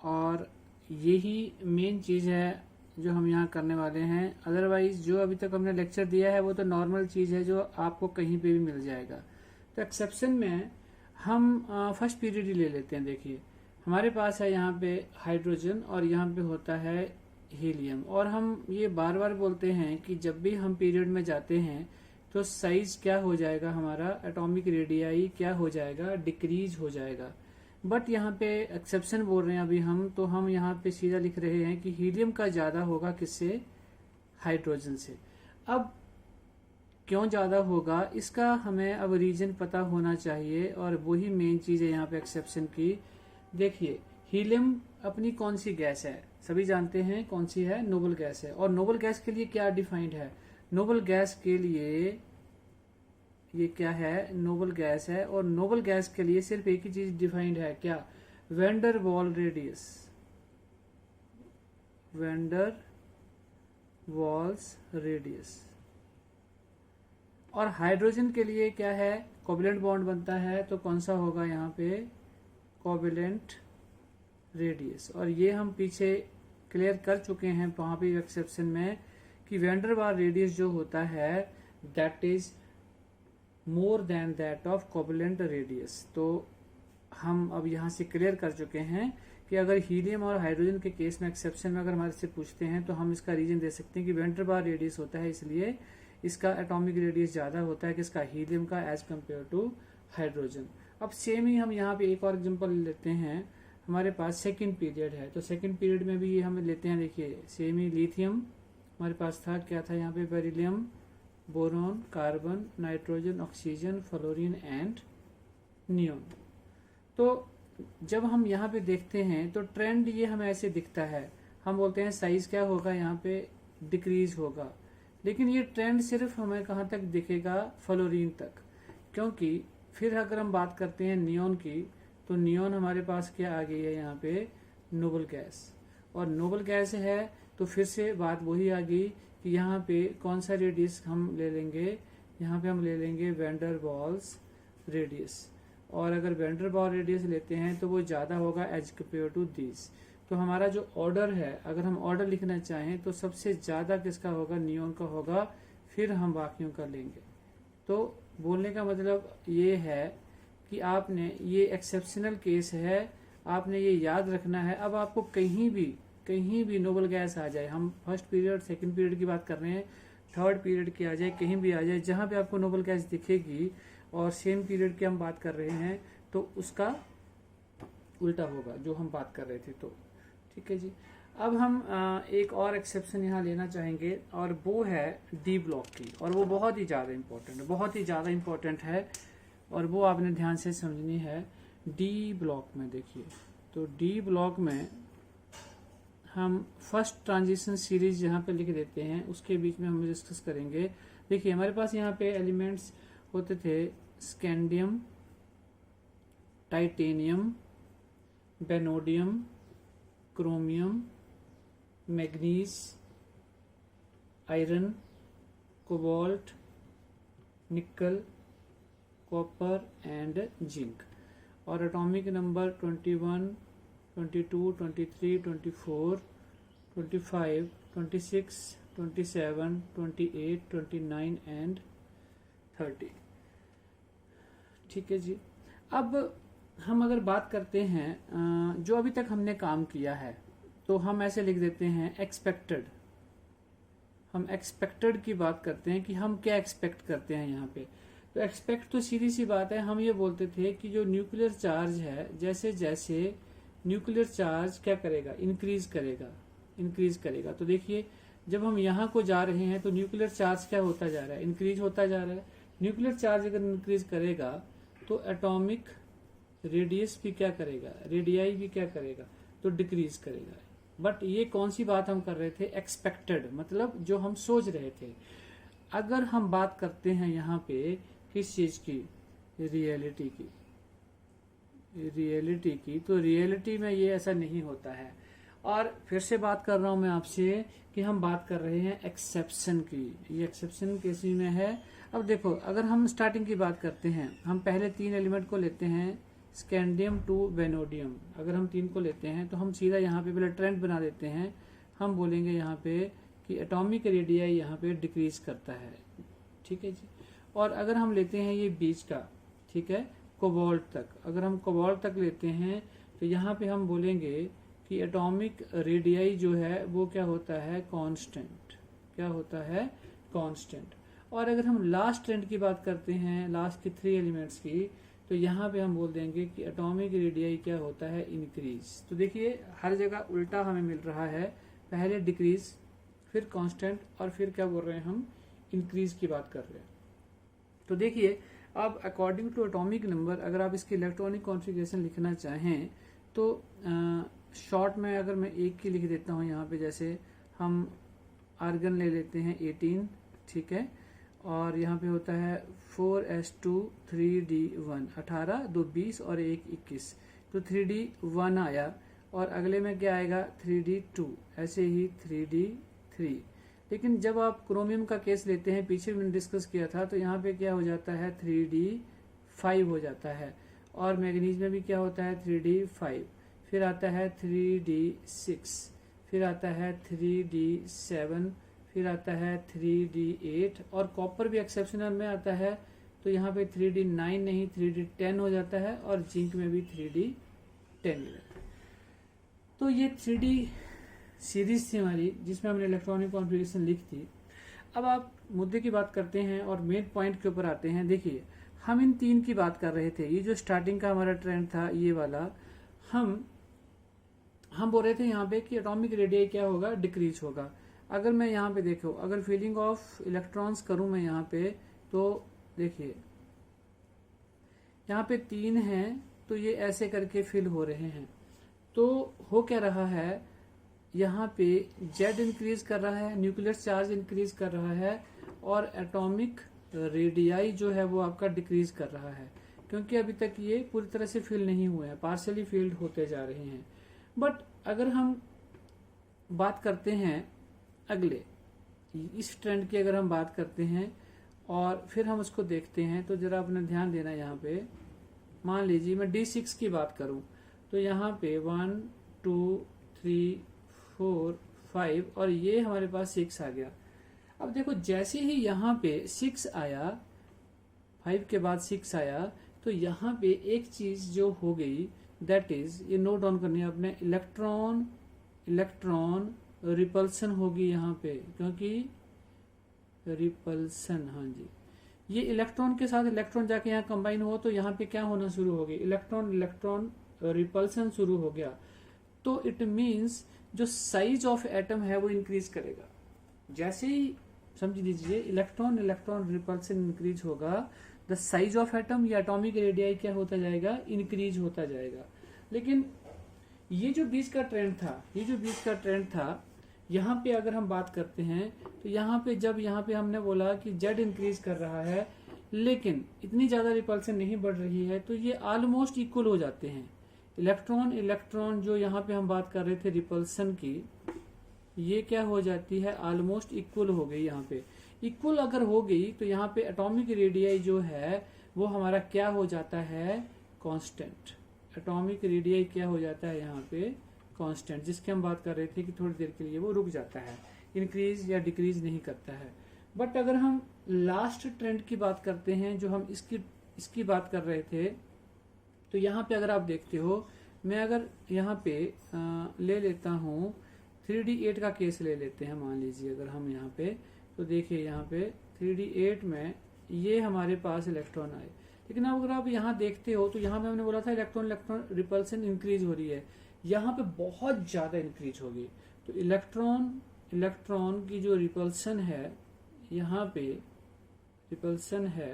और यही मेन चीज है जो हम यहाँ करने वाले हैं। अदरवाइज जो अभी तक हमने लेक्चर दिया है वो तो नॉर्मल चीज है जो आपको कहीं पे भी मिल जाएगा। तो एक्सेप्शन में हम फर्स्ट पीरियड ही ले लेते हैं। देखिए हमारे पास है यहाँ पे हाइड्रोजन और यहाँ पे होता है हीलियम, और हम ये बार बार बोलते हैं कि जब भी हम पीरियड में जाते हैं तो साइज क्या हो जाएगा, हमारा एटॉमिक रेडियाई क्या हो जाएगा, डिक्रीज हो जाएगा। बट यहाँ पे एक्सेप्शन बोल रहे हैं अभी हम, तो हम यहाँ पे सीधा लिख रहे हैं कि हीलियम का ज्यादा होगा किससे, हाइड्रोजन से। अब क्यों ज्यादा होगा इसका हमें अब रीजन पता होना चाहिए, और वही मेन चीज है यहाँ पे एक्सेप्शन की। देखिए हीलियम अपनी कौन सी गैस है, सभी जानते हैं कौन सी है, नोबल गैस है। और नोबल गैस के लिए क्या डिफाइंड है, नोबल गैस के लिए ये क्या है, नोबल गैस है, और नोबल गैस के लिए सिर्फ एक ही चीज डिफाइंड है, क्या, vendor wall radius, vendor walls radius. और हाइड्रोजन के लिए क्या है, कोवैलेंट बॉन्ड बनता है, तो कौन सा होगा यहाँ पे, कोवैलेंट रेडियस। और ये हम पीछे क्लियर कर चुके हैं वहां पे एक्सेप्शन में कि वेंडर वाल रेडियस जो होता है that is more than that of covalent radius. तो हम अब यहाँ से क्लियर कर चुके हैं कि अगर हीलियम और हाइड्रोजन के केस में एक्सेप्शन में अगर हमारे से पूछते हैं तो हम इसका रीजन दे सकते हैं कि वेंडर वाल रेडियस होता है, इसलिए इसका एटॉमिक रेडियस ज्यादा होता है किसका, हीलियम का, एज कम्पेयर टू हाइड्रोजन। अब सेम ही हम यहाँ पे एक और एग्जांपल लेते हैं, हमारे पास सेकंड पीरियड है, तो सेकंड पीरियड में भी ये हम लेते हैं। देखिए सेम ही लिथियम हमारे पास था, क्या था यहाँ पे, beryllium, boron, carbon, nitrogen, oxygen, fluorine and neon. तो जब हम यहाँ पे देखते हैं तो ट्रेंड ये हमें ऐसे दिखता है, हम बोलते हैं साइज क्या होगा, यहाँ पे डिक्रीज होगा, लेकिन ये ट्रेंड सिर्फ हमें कहाँ तक दिखेगा, फ्लोरीन तक। क्योंकि फिर अगर हम बात करते हैं नियॉन की, तो नियॉन हमारे पास क्या आ गई है यहाँ पे, नोबल गैस, और नोबल गैस है तो फिर से बात वही आ गई कि यहाँ पे कौन सा रेडियस हम ले लेंगे, यहाँ पे हम ले लेंगे वैंडर वाल्स रेडियस, और अगर वैंडर वाल रेडियस लेते हैं तो वो ज़्यादा होगा एज कम्पेयर टू दिस। तो हमारा जो ऑर्डर है, अगर हम ऑर्डर लिखना चाहें तो सबसे ज़्यादा किसका होगा, नियॉन का होगा, फिर हम बाकियों का लेंगे। तो बोलने का मतलब ये है कि आपने ये एक्सेप्शनल केस है, आपने ये याद रखना है। अब आपको कहीं भी नोबल गैस आ जाए, हम फर्स्ट पीरियड सेकंड पीरियड की बात कर रहे हैं, थर्ड पीरियड की आ जाए, कहीं भी आ जाए, जहां पे आपको नोबल गैस दिखेगी और सेम पीरियड की हम बात कर रहे हैं तो उसका उल्टा होगा जो हम बात कर रहे थे। तो ठीक है जी। अब हम एक और एक्सेप्शन यहाँ लेना चाहेंगे और वो है डी ब्लॉक की, और वो बहुत ही ज़्यादा इम्पोर्टेंट है और वो आपने ध्यान से समझनी है। डी ब्लॉक में देखिए, तो डी ब्लॉक में हम फर्स्ट ट्रांजिशन सीरीज यहाँ पे लिख देते हैं, उसके बीच में हम डिस्कस करेंगे। देखिए हमारे पास यहाँ पे एलिमेंट्स होते थे scandium, titanium, vanadium, chromium, manganese, iron, cobalt, nickel, copper and zinc, और एटॉमिक नंबर 21, 22, 23, 24, 25, 26, 27, 28, 29 एंड 30। ठीक है जी। अब हम अगर बात करते हैं जो अभी तक हमने काम किया है, तो हम ऐसे लिख देते हैं एक्सपेक्टेड। हम एक्सपेक्टेड की बात करते हैं कि हम क्या एक्सपेक्ट करते हैं यहाँ पे। तो एक्सपेक्ट तो सीधी सी बात है, हम ये बोलते थे कि जो न्यूक्लियर चार्ज है, जैसे जैसे न्यूक्लियर चार्ज क्या करेगा, इंक्रीज करेगा। तो देखिए जब हम यहाँ को जा रहे हैं तो न्यूक्लियर चार्ज क्या होता जा रहा है, इंक्रीज होता जा रहा है। न्यूक्लियर चार्ज अगर इंक्रीज करेगा तो एटॉमिक रेडियस भी क्या करेगा, रेडियाई भी क्या करेगा, तो डिक्रीज करेगा। बट ये कौन सी बात हम कर रहे थे, एक्सपेक्टेड, मतलब जो हम सोच रहे थे। अगर हम बात करते हैं यहाँ पे किस चीज की, रियलिटी की, तो रियलिटी में ये ऐसा नहीं होता है। और फिर से बात कर रहा हूं मैं आपसे कि हम बात कर रहे हैं एक्सेप्शन की। ये एक्सेप्शन किसी में है। अब देखो अगर हम स्टार्टिंग की बात करते हैं, हम पहले 3 एलिमेंट को लेते हैं, स्कैंडियम टू वेनोडियम। अगर हम 3 को लेते हैं तो हम सीधा यहाँ पे पहले ट्रेंड बना देते हैं। हम बोलेंगे यहाँ पे कि एटॉमिक रेडियाई यहाँ पे डिक्रीज करता है। ठीक है जी। और अगर हम लेते हैं ये बीच का, ठीक है, कोबाल्ट तक, अगर हम कोबाल्ट तक लेते हैं तो यहाँ पे हम बोलेंगे कि एटॉमिक रेडियाई जो है वो क्या होता है, कांस्टेंट। क्या होता है, कांस्टेंट। और अगर हम लास्ट ट्रेंड की बात करते हैं, लास्ट के 3 एलिमेंट्स की, तो यहाँ पे हम बोल देंगे कि एटॉमिक रेडियाई क्या होता है, इंक्रीज। तो देखिए हर जगह उल्टा हमें मिल रहा है, पहले डिक्रीज, फिर कांस्टेंट, और फिर क्या बोल रहे हैं हम, इंक्रीज की बात कर रहे हैं। तो देखिए अब अकॉर्डिंग टू एटॉमिक नंबर अगर आप इसकी इलेक्ट्रॉनिक कॉन्फ़िगरेशन लिखना चाहें तो शॉर्ट में अगर मैं एक की लिख देता हूँ यहाँ पे, जैसे हम आर्गन ले लेते हैं 18, ठीक है, और यहाँ पे होता है 4s2 3d1, 18 2 20 और 1 21, तो 3d1 आया, और अगले में क्या आएगा 3d2, ऐसे ही 3d3। लेकिन जब आप क्रोमियम का केस लेते हैं, पीछे मैंने डिस्कस किया था, तो यहाँ पे क्या हो जाता है 3d5 हो जाता है, और मैग्नीज में भी क्या होता है 3d5, फिर आता है 3d6, फिर आता है 3d7, फिर आता है 3d8, और कॉपर भी एक्सेप्शनल में आता है, तो यहाँ पे 3d9 नहीं 3d10 हो जाता है, और जिंक में भी 3d10। तो ये 3d सीरीज थी हमारी, जिसमें हमने इलेक्ट्रॉनिक कॉन्फ़िगरेशन लिखी थी। अब आप मुद्दे की बात करते हैं और मेन पॉइंट के ऊपर आते हैं। देखिए हम इन 3 की बात कर रहे थे, ये जो स्टार्टिंग का हमारा ट्रेंड था ये वाला, हम बोल रहे थे यहाँ पे कि एटॉमिक रेडियाई क्या होगा, डिक्रीज होगा। अगर मैं यहाँ पे देखो, अगर फीलिंग ऑफ इलेक्ट्रॉन्स करूं मैं यहाँ पे, तो देखिए यहाँ पे 3 हैं तो ये ऐसे करके फिल हो रहे हैं। तो हो क्या रहा है, यहाँ पे जेड इंक्रीज कर रहा है, न्यूक्लियर चार्ज इंक्रीज कर रहा है, और एटॉमिक रेडियाई जो है वो आपका डिक्रीज कर रहा है, क्योंकि अभी तक ये पूरी तरह से फिल नहीं हुए हैं, पार्शियली फिल्ड होते जा रहे हैं। बट अगर हम बात करते हैं अगले इस ट्रेंड की, अगर हम बात करते हैं और फिर हम उसको देखते हैं, तो जरा अपना ध्यान देना। यहाँ पे मान लीजिए मैं D6 की बात करूं, तो यहाँ पे 1 2 3 4 5 और ये हमारे पास 6 आ गया। अब देखो जैसे ही यहाँ पे 6 आया, 5 के बाद 6 आया, तो यहाँ पे एक चीज जो हो गई, दैट इज, ये नोट डाउन करनी है अपने, इलेक्ट्रॉन रिपल्सन होगी यहाँ पे, क्योंकि रिपल्सन, हाँ जी, ये इलेक्ट्रॉन के साथ इलेक्ट्रॉन जाके यहाँ कंबाइन हो, तो यहाँ पे क्या होना शुरू हो गई, इलेक्ट्रॉन रिपल्सन शुरू हो गया। तो इट मीन्स जो साइज ऑफ एटम है वो इंक्रीज करेगा। जैसे ही समझ लीजिए इलेक्ट्रॉन रिपल्सन इंक्रीज होगा, द साइज ऑफ एटम या एटॉमिक रेडियाई क्या होता जाएगा, इंक्रीज होता जाएगा। लेकिन ये जो बीच का ट्रेंड था, यहाँ पे अगर हम बात करते हैं, तो यहाँ पे हमने बोला कि जेड इंक्रीज कर रहा है, लेकिन इतनी ज्यादा रिपल्सन नहीं बढ़ रही है, तो ये ऑलमोस्ट इक्वल हो जाते हैं। इलेक्ट्रॉन जो यहाँ पे हम बात कर रहे थे रिपल्सन की, ये क्या हो जाती है, ऑलमोस्ट इक्वल हो गई। यहाँ पे इक्वल अगर हो गई, तो यहाँ पे एटॉमिक रेडियाई जो है वो हमारा क्या हो जाता है, कांस्टेंट। एटॉमिक रेडियाई क्या हो जाता है यहाँ पे, कांस्टेंट, जिसकी हम बात कर रहे थे कि थोड़ी देर के लिए वो रुक जाता है, इंक्रीज या डिक्रीज नहीं करता है। बट अगर हम लास्ट ट्रेंड की बात करते हैं, जो हम इसकी बात कर रहे थे, तो यहाँ पे अगर आप देखते हो, मैं अगर यहाँ पे ले लेता हूँ 3D8 का केस ले लेते हैं, मान लीजिए अगर हम यहाँ पे, तो देखिए यहाँ पे 3D8 में ये हमारे पास इलेक्ट्रॉन आए, लेकिन अब अगर आप यहाँ देखते हो, तो यहाँ पे हमने बोला था इलेक्ट्रॉन रिपल्सन इंक्रीज हो रही है, यहाँ पे बहुत ज्यादा इंक्रीज होगी। तो इलेक्ट्रॉन की जो रिपल्सन है, यहाँ पे रिपल्सन है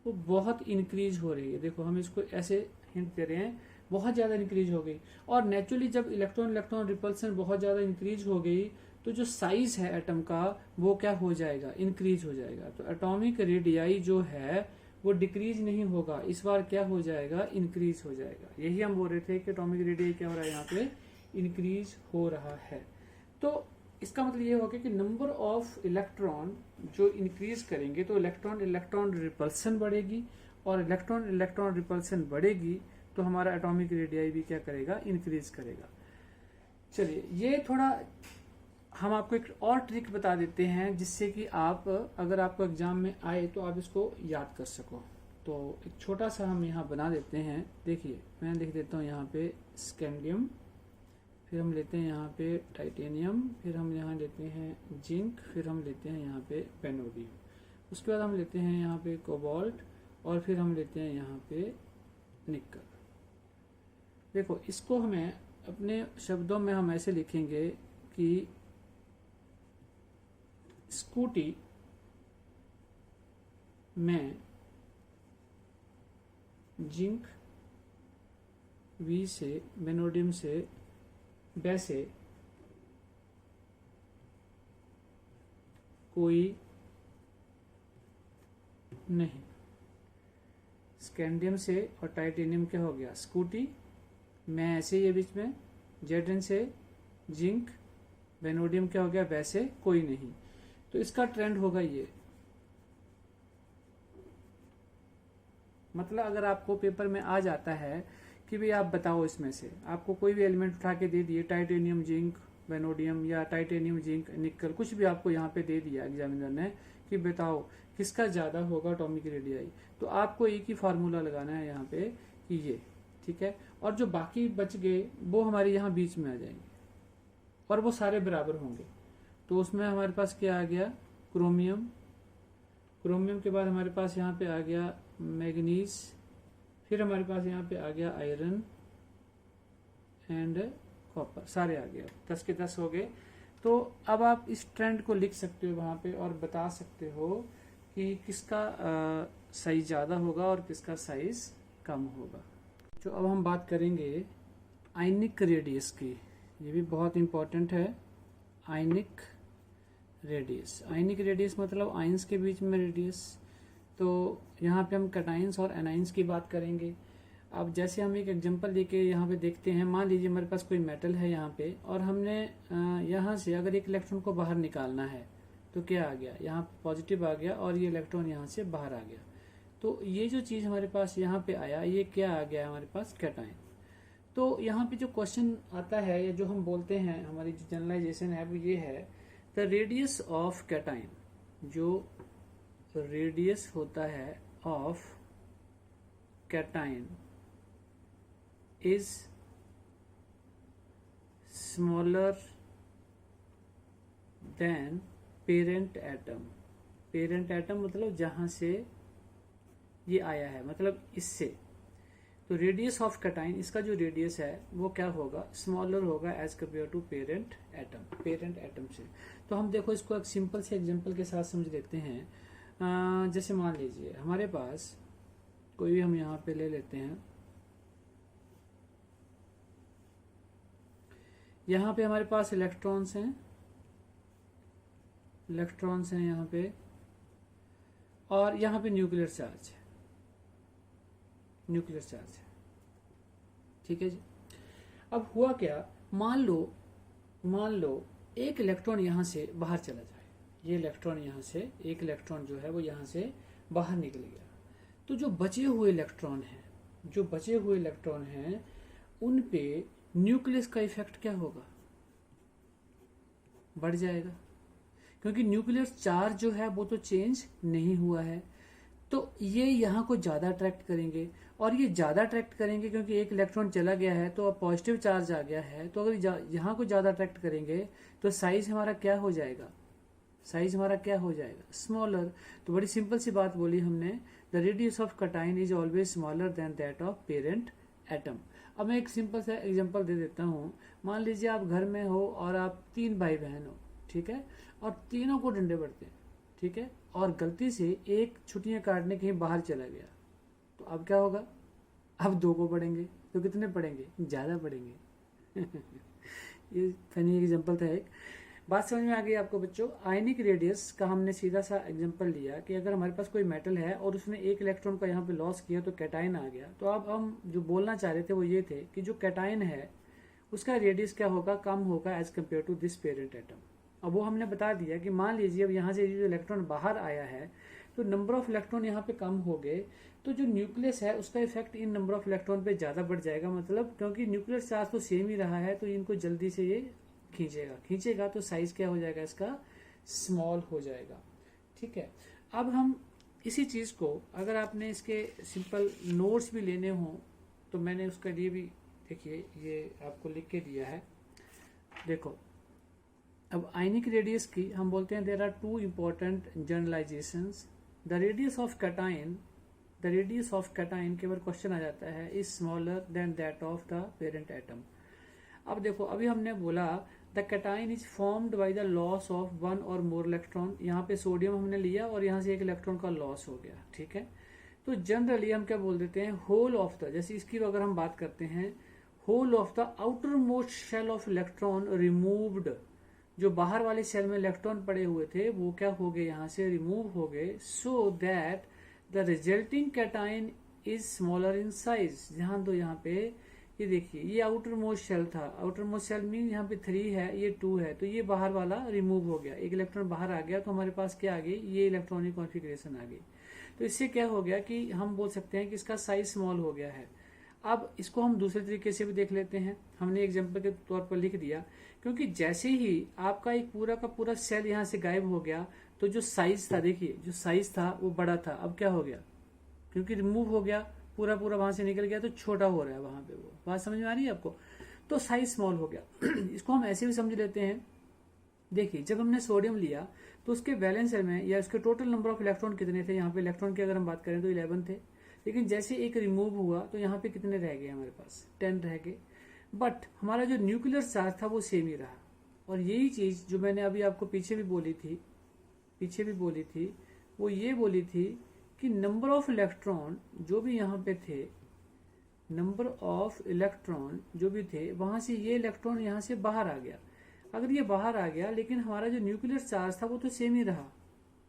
वो बहुत इंक्रीज हो रही है। देखो हम इसको ऐसे हिंट दे रहे हैं, बहुत ज्यादा इंक्रीज हो गई। और नेचुरली जब इलेक्ट्रॉन रिपल्सन बहुत ज्यादा इंक्रीज हो गई, तो जो साइज है एटम का वो क्या हो जाएगा, इंक्रीज हो जाएगा। तो एटॉमिक रेडियाई जो है वो डिक्रीज नहीं होगा, इस बार क्या हो जाएगा, इंक्रीज हो जाएगा। यही हम बोल रहे थे कि एटॉमिक रेडियाई क्या हो रहा है, यहाँ पे इंक्रीज हो रहा है। तो इसका मतलब ये हो गया कि नंबर ऑफ इलेक्ट्रॉन जो इंक्रीज करेंगे, तो इलेक्ट्रॉन रिपल्सन बढ़ेगी, और इलेक्ट्रॉन रिपल्सन बढ़ेगी तो हमारा एटॉमिक रेडियाई भी क्या करेगा, इंक्रीज करेगा। चलिए ये थोड़ा हम आपको एक और ट्रिक बता देते हैं, जिससे कि आप अगर आपको एग्जाम में आए तो आप इसको याद कर सको। तो एक छोटा सा हम यहाँ बना देते हैं। देखिए मैं लिख देता हूँ यहाँ पे स्कैंडियम, फिर हम लेते हैं यहाँ पे टाइटेनियम, फिर हम यहाँ लेते हैं जिंक, फिर हम लेते हैं यहाँ पे वेनेडियम, उसके बाद हम लेते हैं यहाँ पे कोबाल्ट, और फिर हम लेते हैं यहाँ पे निकल। देखो इसको हमें अपने शब्दों में हम ऐसे लिखेंगे कि स्कूटी में जिंक वी से, वेनेडियम से, वैसे कोई नहीं। स्कैंडियम से और टाइटेनियम क्या हो गया, स्कूटी में ऐसे ही है बीच में, जेडन से जिंक, वेनेडियम क्या हो गया, वैसे कोई नहीं। तो इसका ट्रेंड होगा ये, मतलब अगर आपको पेपर में आ जाता है कि भाई आप बताओ इसमें से, आपको कोई भी एलिमेंट उठा के दे दिए, टाइटेनियम जिंक वेनेडियम या टाइटेनियम जिंक निकल, कुछ भी आपको यहाँ पे दे दिया एग्जामिनर ने कि बताओ किसका ज्यादा होगा एटॉमिक रेडियाई, तो आपको एक ही फार्मूला लगाना है यहाँ पे कि ये, ठीक है। और जो बाकी बच गए वो हमारे यहाँ बीच में आ जाएंगे और वो सारे बराबर होंगे। तो उसमें हमारे पास क्या आ गया, क्रोमियम, क्रोमियम के बाद हमारे पास यहाँ पे आ गया मैग्नीज, फिर हमारे पास यहाँ पे आ गया आयरन एंड कॉपर, सारे आ गए, 10 के 10 हो गए। तो अब आप इस ट्रेंड को लिख सकते हो वहां पे और बता सकते हो कि किसका साइज ज्यादा होगा और किसका साइज कम होगा। बच्चों अब हम बात करेंगे आयनिक रेडियस की। ये भी बहुत इंपॉर्टेंट है। आयनिक रेडियस, आयनिक रेडियस मतलब आयंस के बीच में रेडियस। तो यहाँ पे हम कैटाइंस और एनाइंस की बात करेंगे। अब जैसे हम एक एग्जांपल लेके यहाँ पे देखते हैं, मान लीजिए हमारे पास कोई मेटल है यहाँ पे, और हमने यहाँ से अगर एक इलेक्ट्रॉन को बाहर निकालना है तो क्या आ गया, यहाँ पॉजिटिव आ गया और ये इलेक्ट्रॉन यहाँ से बाहर आ गया। तो ये जो चीज हमारे पास यहाँ पे आया, ये क्या आ गया हमारे पास, कैटाइन। तो यहाँ पे जो क्वेश्चन आता है या जो हम बोलते हैं, हमारी जो जनरलाइजेशन है वो ये है, द रेडियस ऑफ कैटाइन, जो रेडियस होता है of cation is smaller then parent atom. Parent atom मतलब जहां से ये आया है, मतलब इससे। तो रेडियस ऑफ कैटाइन, इसका जो रेडियस है वो क्या होगा, स्मॉलर होगा as compare to parent atom, parent atom से। तो हम देखो इसको एक सिंपल से एग्जांपल के साथ समझ लेते हैं। जैसे मान लीजिए हमारे पास कोई भी, हम यहाँ पे ले लेते हैं, यहाँ पे हमारे पास इलेक्ट्रॉन्स हैं, इलेक्ट्रॉन्स हैं यहाँ पे, और यहाँ पे न्यूक्लियर चार्ज है, न्यूक्लियर चार्ज है, ठीक है जी। अब हुआ क्या, मान लो एक इलेक्ट्रॉन यहाँ से बाहर चला जाए, ये इलेक्ट्रॉन यहाँ से, एक इलेक्ट्रॉन जो है वो यहाँ से बाहर निकल गया। तो जो बचे हुए इलेक्ट्रॉन हैं, जो बचे हुए इलेक्ट्रॉन हैं, उन पे न्यूक्लियस का इफेक्ट क्या होगा, बढ़ जाएगा, क्योंकि न्यूक्लियर चार्ज जो है वो तो चेंज नहीं हुआ है। तो ये यहाँ को ज्यादा अट्रैक्ट करेंगे, और ये ज्यादा अट्रैक्ट करेंगे क्योंकि एक इलेक्ट्रॉन चला गया है तो अब पॉजिटिव चार्ज आ गया है। तो अगर यहाँ को ज्यादा अट्रैक्ट करेंगे तो साइज हमारा क्या हो जाएगा, साइज हमारा क्या हो जाएगा, स्मॉलर। तो बड़ी सिंपल सी बात बोली हमने, the radius of cation is always smaller than that of parent atom. अब मैं एक सिंपल सा एग्जांपल दे देता हूँ। मान लीजिए आप घर में हो और आप 3 भाई बहन हो, ठीक है, और तीनों को डंडे पड़ते हैं, ठीक है, और गलती से एक छुट्टियां काटने कहीं बाहर चला गया, तो अब क्या होगा, अब 2 को पड़ेंगे, तो कितने पड़ेंगे, ज्यादा पड़ेंगे। ये फनी एग्जांपल था एक। बात समझ में आ गई आपको बच्चों। आयनिक रेडियस का हमने सीधा सा एग्जांपल लिया कि अगर हमारे पास कोई मेटल है और उसने एक इलेक्ट्रॉन का यहाँ पे लॉस किया तो कैटाइन आ गया। तो अब हम जो बोलना चाह रहे थे वो ये थे कि जो कैटाइन है उसका रेडियस क्या होगा, कम होगा as compare to this parent atom. अब वो हमने बता दिया कि मान लीजिए अब यहाँ से जो इलेक्ट्रॉन बाहर आया है तो नंबर ऑफ इलेक्ट्रॉन यहाँ पे कम हो गए, तो जो न्यूक्लियस है उसका effect in number of electron पे ज्यादा बढ़ जाएगा। मतलब क्योंकि न्यूक्लियर चार्ज तो सेम ही रहा है तो इनको जल्दी से ये खींचेगा तो साइज क्या हो जाएगा इसका, स्मॉल हो जाएगा, ठीक है। अब हम इसी चीज को, अगर आपने इसके सिंपल नोट्स भी लेने हो तो मैंने उसके लिए भी, देखिए ये आपको लिख के दिया है, देखो। अब आयनिक रेडियस की हम बोलते हैं there are 2 important generalizations. The radius of cation, the radius of cation केवल क्वेश्चन आ जाता है is smaller than that of the parent atom. अब देखो अभी हमने बोला the cation is formed by the loss of 1 और मोर इलेक्ट्रॉन। यहाँ पे सोडियम हमने लिया और यहाँ से एक इलेक्ट्रॉन का लॉस हो गया, ठीक है। तो जनरली हम क्या बोल देते हैं, होल ऑफ द, जैसे इसकी अगर हम बात करते हैं, whole of the outer most shell of electron removed. जो बाहर वाले शेल में इलेक्ट्रॉन पड़े हुए थे वो क्या हो गए, यहाँ से रिमूव हो गए, so that the resulting cation is smaller in size. ध्यान दो यहाँ पे, ये देखिए ये आउटर मोस्ट शेल था, आउटर मोस्ट शेल मीन यहाँ पे 3 है, ये 2 है, तो ये बाहर वाला रिमूव हो गया, एक इलेक्ट्रॉन बाहर आ गया, तो हमारे पास क्या आ गई, ये इलेक्ट्रॉनिक कॉन्फ़िगरेशन आ गई। तो इससे क्या हो गया कि हम बोल सकते हैं कि इसका साइज स्मॉल हो गया है। अब इसको हम दूसरे तरीके से भी देख लेते हैं, हमने एग्जाम्पल के तौर पर लिख दिया, क्योंकि जैसे ही आपका एक पूरा का पूरा सेल यहाँ से गायब हो गया तो जो साइज था, देखिए जो साइज था वो बड़ा था, अब क्या हो गया, क्योंकि रिमूव हो गया, पूरा वहां से निकल गया तो छोटा हो रहा है वहां पे। वो बात समझ में आ रही है आपको, तो साइज स्मॉल हो गया। इसको हम ऐसे भी समझ लेते हैं, देखिए जब हमने सोडियम लिया तो उसके वैलेंस शेल में या उसके टोटल नंबर ऑफ इलेक्ट्रॉन कितने थे, यहाँ पे इलेक्ट्रॉन की अगर हम बात करें तो 11 थे, लेकिन जैसे एक रिमूव हुआ तो यहाँ पे कितने रह गए, हमारे पास 10 रह गए। बट हमारा जो न्यूक्लियर चार्ज था वो सेम ही रहा। और यही चीज जो मैंने अभी आपको पीछे भी बोली थी, वो ये बोली थी कि नंबर ऑफ इलेक्ट्रॉन जो भी यहाँ पे थे नंबर ऑफ इलेक्ट्रॉन जो भी थे वहां से ये इलेक्ट्रॉन यहाँ से बाहर आ गया। अगर ये बाहर आ गया लेकिन हमारा जो न्यूक्लियर चार्ज था वो तो सेम ही रहा,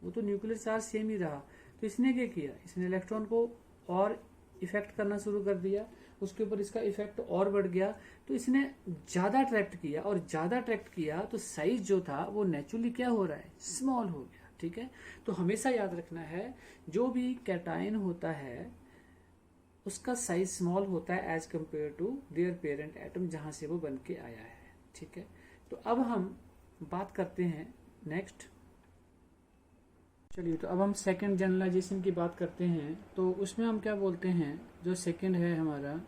वो तो न्यूक्लियर चार्ज सेम ही रहा, तो इसने क्या किया, इसने इलेक्ट्रॉन को और इफेक्ट करना शुरू कर दिया, उसके ऊपर इसका इफेक्ट और बढ़ गया, तो इसने ज्यादा अट्रैक्ट किया, और ज्यादा अट्रैक्ट किया तो साइज जो था वो नेचुरली क्या हो रहा है, स्मॉल हो गया। ठीक है, तो हमेशा याद रखना है जो भी कैटायन होता है उसका साइज स्मॉल होता है as compare to their parent atom जहां से वो बन के आया है। ठीक है, तो अब हम बात करते हैं नेक्स्ट। चलिए, तो अब हम सेकंड जनरलाइजेशन की बात करते हैं। तो उसमें हम क्या बोलते हैं, जो सेकंड है हमारा,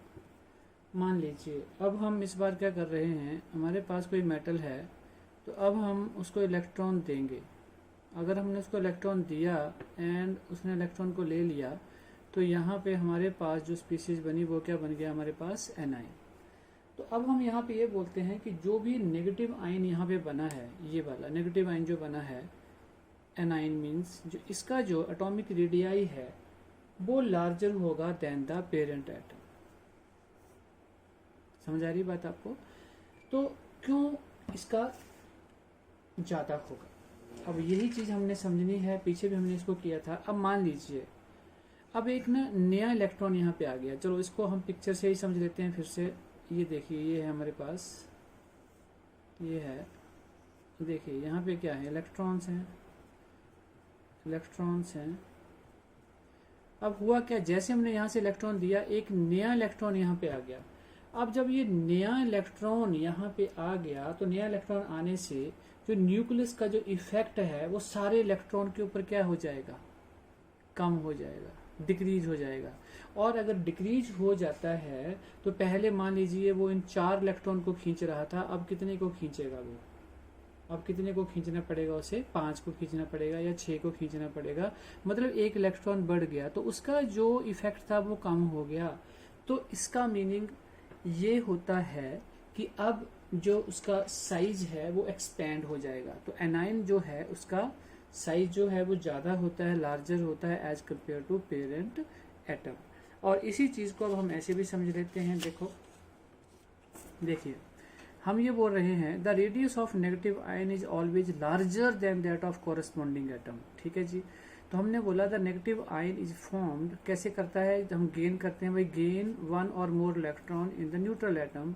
मान लीजिए अब हम इस बार क्या कर रहे हैं, हमारे पास कोई मेटल है तो अब हम उसको इलेक्ट्रॉन देंगे। अगर हमने उसको इलेक्ट्रॉन दिया एंड उसने इलेक्ट्रॉन को ले लिया तो यहाँ पे हमारे पास जो स्पीसीज बनी वो क्या बन गया, हमारे पास एनाइन। तो अब हम यहाँ पे ये बोलते हैं कि जो भी नेगेटिव आयन यहाँ पे बना है, ये वाला नेगेटिव आयन जो बना है एनाइन मीन्स जो इसका जो एटॉमिक रेडियाई है वो लार्जर होगा देन द पेरेंट एटम। समझ आ रही बात आपको? तो क्यों इसका ज्यादा होगा, अब यही चीज हमने समझनी है, पीछे भी हमने इसको किया था। अब मान लीजिए अब एक ना नया इलेक्ट्रॉन यहाँ पे आ गया, चलो इसको हम पिक्चर से ही समझ लेते हैं फिर से। ये देखिए, ये है हमारे पास, ये है, देखिए यहाँ पे क्या है, इलेक्ट्रॉन्स हैं, इलेक्ट्रॉन्स हैं। अब हुआ क्या, जैसे हमने यहाँ से इलेक्ट्रॉन दिया एक नया इलेक्ट्रॉन यहाँ पे आ गया। अब जब ये नया इलेक्ट्रॉन यहाँ पे आ गया तो नया इलेक्ट्रॉन आने से जो न्यूक्लियस का जो इफेक्ट है वो सारे इलेक्ट्रॉन के ऊपर क्या हो जाएगा, कम हो जाएगा, डिक्रीज हो जाएगा। और अगर डिक्रीज हो जाता है तो पहले मान लीजिए वो इन 4 इलेक्ट्रॉन को खींच रहा था, अब कितने को खींचेगा वो, अब कितने को खींचना पड़ेगा उसे, 5 को खींचना पड़ेगा या 6 को खींचना पड़ेगा, मतलब एक इलेक्ट्रॉन बढ़ गया तो उसका जो इफेक्ट था वो कम हो गया। तो इसका मीनिंग ये होता है कि अब जो उसका साइज है वो एक्सपेंड हो जाएगा। तो एनाइन जो है उसका साइज जो है वो ज्यादा होता है, लार्जर होता है as compare to parent atom. और इसी चीज को अब हम ऐसे भी समझ लेते हैं। देखो, देखिए हम ये बोल रहे हैं the radius of negative ion is always larger than that of corresponding atom. ठीक है जी, तो हमने बोला the negative ion is formed कैसे करता है, हम गेन करते हैं, भाई गेन 1 और more electron in the neutral atom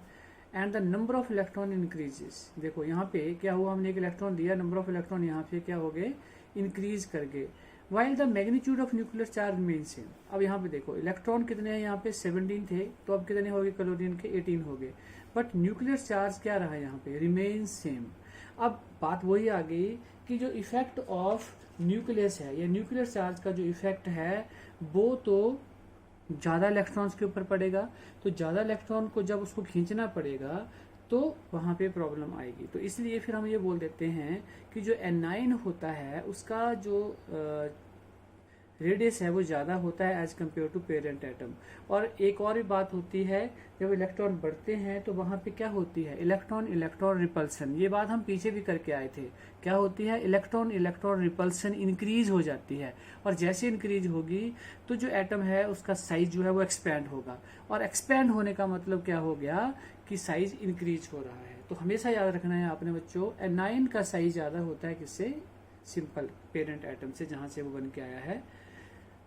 and the number of electron increases. देखो यहाँ पे क्या हुआ, हमने एक इलेक्ट्रॉन दिया, नंबर ऑफ इलेक्ट्रॉन यहाँ पे क्या हो गए, इंक्रीज कर गए, while the magnitude of nuclear charge main same. अब यहाँ पे देखो इलेक्ट्रॉन कितने हैं, यहाँ पे 17 थे, तो अब कितने हो गए क्लोरीन के, 18 हो गए, बट न्यूक्लियर चार्ज क्या रहा यहाँ पे, रिमेन सेम। अब बात वही आ गई कि जो इफेक्ट ऑफ न्यूक्लियस है या न्यूक्लियर चार्ज का जो इफेक्ट है वो तो ज्यादा इलेक्ट्रॉन्स के ऊपर पड़ेगा, तो ज्यादा इलेक्ट्रॉन को जब उसको खींचना पड़ेगा तो वहां पे प्रॉब्लम आएगी। तो इसलिए फिर हम ये बोल देते हैं कि जो एनाइन होता है उसका जो रेडियस है वो ज्यादा होता है as compare to parent atom. और एक और भी बात होती है, जब इलेक्ट्रॉन बढ़ते हैं तो वहां पे क्या होती है, इलेक्ट्रॉन इलेक्ट्रॉन रिपल्सन। ये बात हम पीछे भी करके आए थे, क्या होती है, इलेक्ट्रॉन इलेक्ट्रॉन रिपल्सन इंक्रीज हो जाती है, और जैसे इंक्रीज होगी तो जो एटम है उसका साइज जो है वो एक्सपैंड होगा, और एक्सपैंड होने का मतलब क्या हो गया कि साइज इंक्रीज हो रहा है। तो हमेशा याद रखना है आपने बच्चों, एनाइन का साइज ज्यादा होता है किससे, सिंपल पेरेंट एटम से, जहां से वो बन के आया है।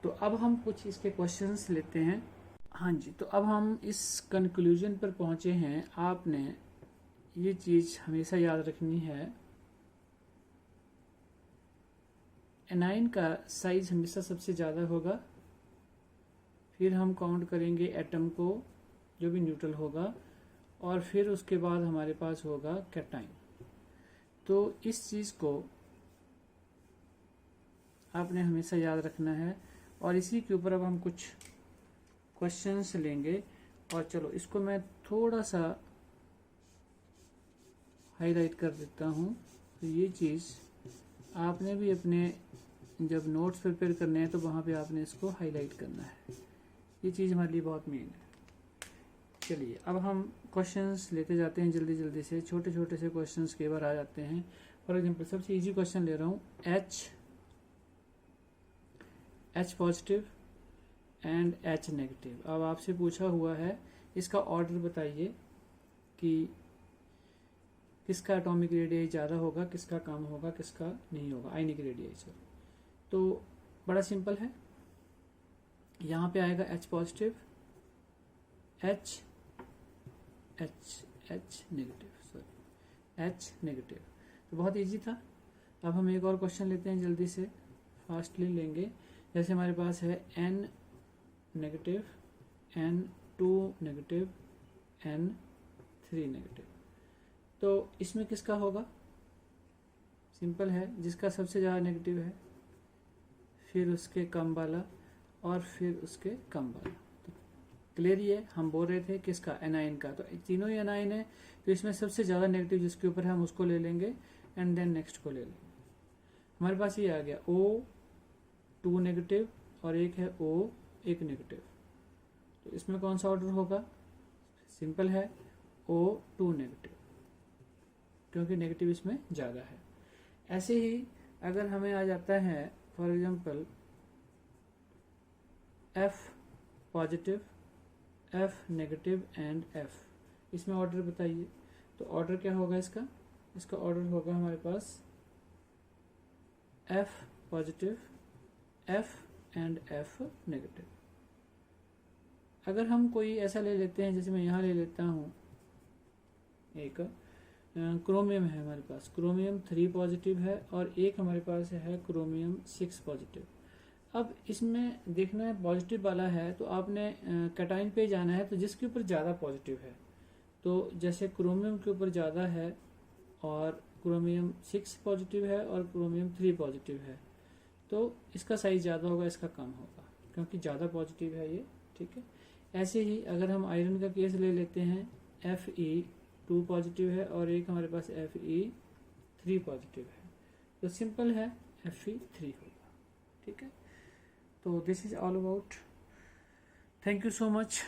तो अब हम कुछ इसके क्वेश्चंस लेते हैं। हाँ जी, तो अब हम इस कंक्लूजन पर पहुंचे हैं, आपने ये चीज हमेशा याद रखनी है, एनाइन का साइज हमेशा सबसे ज्यादा होगा, फिर हम काउंट करेंगे एटम को जो भी न्यूट्रल होगा, और फिर उसके बाद हमारे पास होगा कैटाइन। तो इस चीज को आपने हमेशा याद रखना है, और इसी के ऊपर अब हम कुछ क्वेश्चंस लेंगे। और चलो इसको मैं थोड़ा सा हाईलाइट कर देता हूँ, तो ये चीज़ आपने भी अपने जब नोट्स प्रिपेयर करने हैं तो वहाँ पे आपने इसको हाईलाइट करना है, ये चीज़ हमारे लिए बहुत मेन है। चलिए अब हम क्वेश्चंस लेते जाते हैं जल्दी जल्दी से, छोटे छोटे से क्वेश्चंस कई बार आ जाते हैं। फॉर एग्जांपल सबसे इजी क्वेश्चन ले रहा हूँ, H positive and H negative. अब आपसे पूछा हुआ है इसका ऑर्डर बताइए कि किसका एटॉमिक रेडियस ज़्यादा होगा, किसका कम होगा, किसका नहीं होगा, आयनिक रेडियस। तो बड़ा सिंपल है, यहाँ पे आएगा H positive, H negative, sorry H negative. तो बहुत इजी था। अब हम एक और क्वेश्चन लेते हैं, जल्दी से फास्टली लेंगे। जैसे हमारे पास है N negative, N2 negative, N3 negative. तो इसमें किसका होगा? सिंपल है, जिसका सबसे ज़्यादा नेगेटिव है, फिर उसके कम वाला, और फिर उसके कम वाला। तो क्लियर ही है, हम बोल रहे थे किसका, एनाइन का। तो तीनों ही एनाइन है, तो इसमें सबसे ज़्यादा नेगेटिव जिसके ऊपर है हम उसको ले लेंगे एंड देन नेक्स्ट को ले लेंगे। हमारे पास ये आ गया O2 नेगेटिव और एक है O1 नेगेटिव। तो इसमें कौन सा ऑर्डर होगा? सिंपल है, O2 नेगेटिव, क्योंकि नेगेटिव इसमें ज़्यादा है। ऐसे ही अगर हमें आ जाता है for example F positive, F negative and F, इसमें ऑर्डर बताइए। तो ऑर्डर क्या होगा इसका? इसका ऑर्डर होगा हमारे पास F positive, F and F negative. अगर हम कोई ऐसा ले लेते हैं, जैसे मैं यहाँ ले लेता हूँ, एक क्रोमियम है हमारे पास, क्रोमियम 3 पॉजिटिव है और एक हमारे पास है क्रोमियम 6 पॉजिटिव। अब इसमें देखना है पॉजिटिव वाला है तो आपने कैटाइन पे जाना है, तो जिसके ऊपर ज़्यादा पॉजिटिव है, तो जैसे क्रोमियम के ऊपर ज़्यादा है और क्रोमियम 6 पॉजिटिव है और क्रोमियम 3 पॉजिटिव है, तो इसका साइज ज़्यादा होगा, इसका कम होगा, क्योंकि ज़्यादा पॉजिटिव है ये। ठीक है। ऐसे ही अगर हम आयरन का केस ले लेते हैं, Fe2 पॉजिटिव है और एक हमारे पास Fe3 पॉजिटिव है, तो सिंपल है Fe3 होगा। ठीक है। तो this is all about. Thank you so much.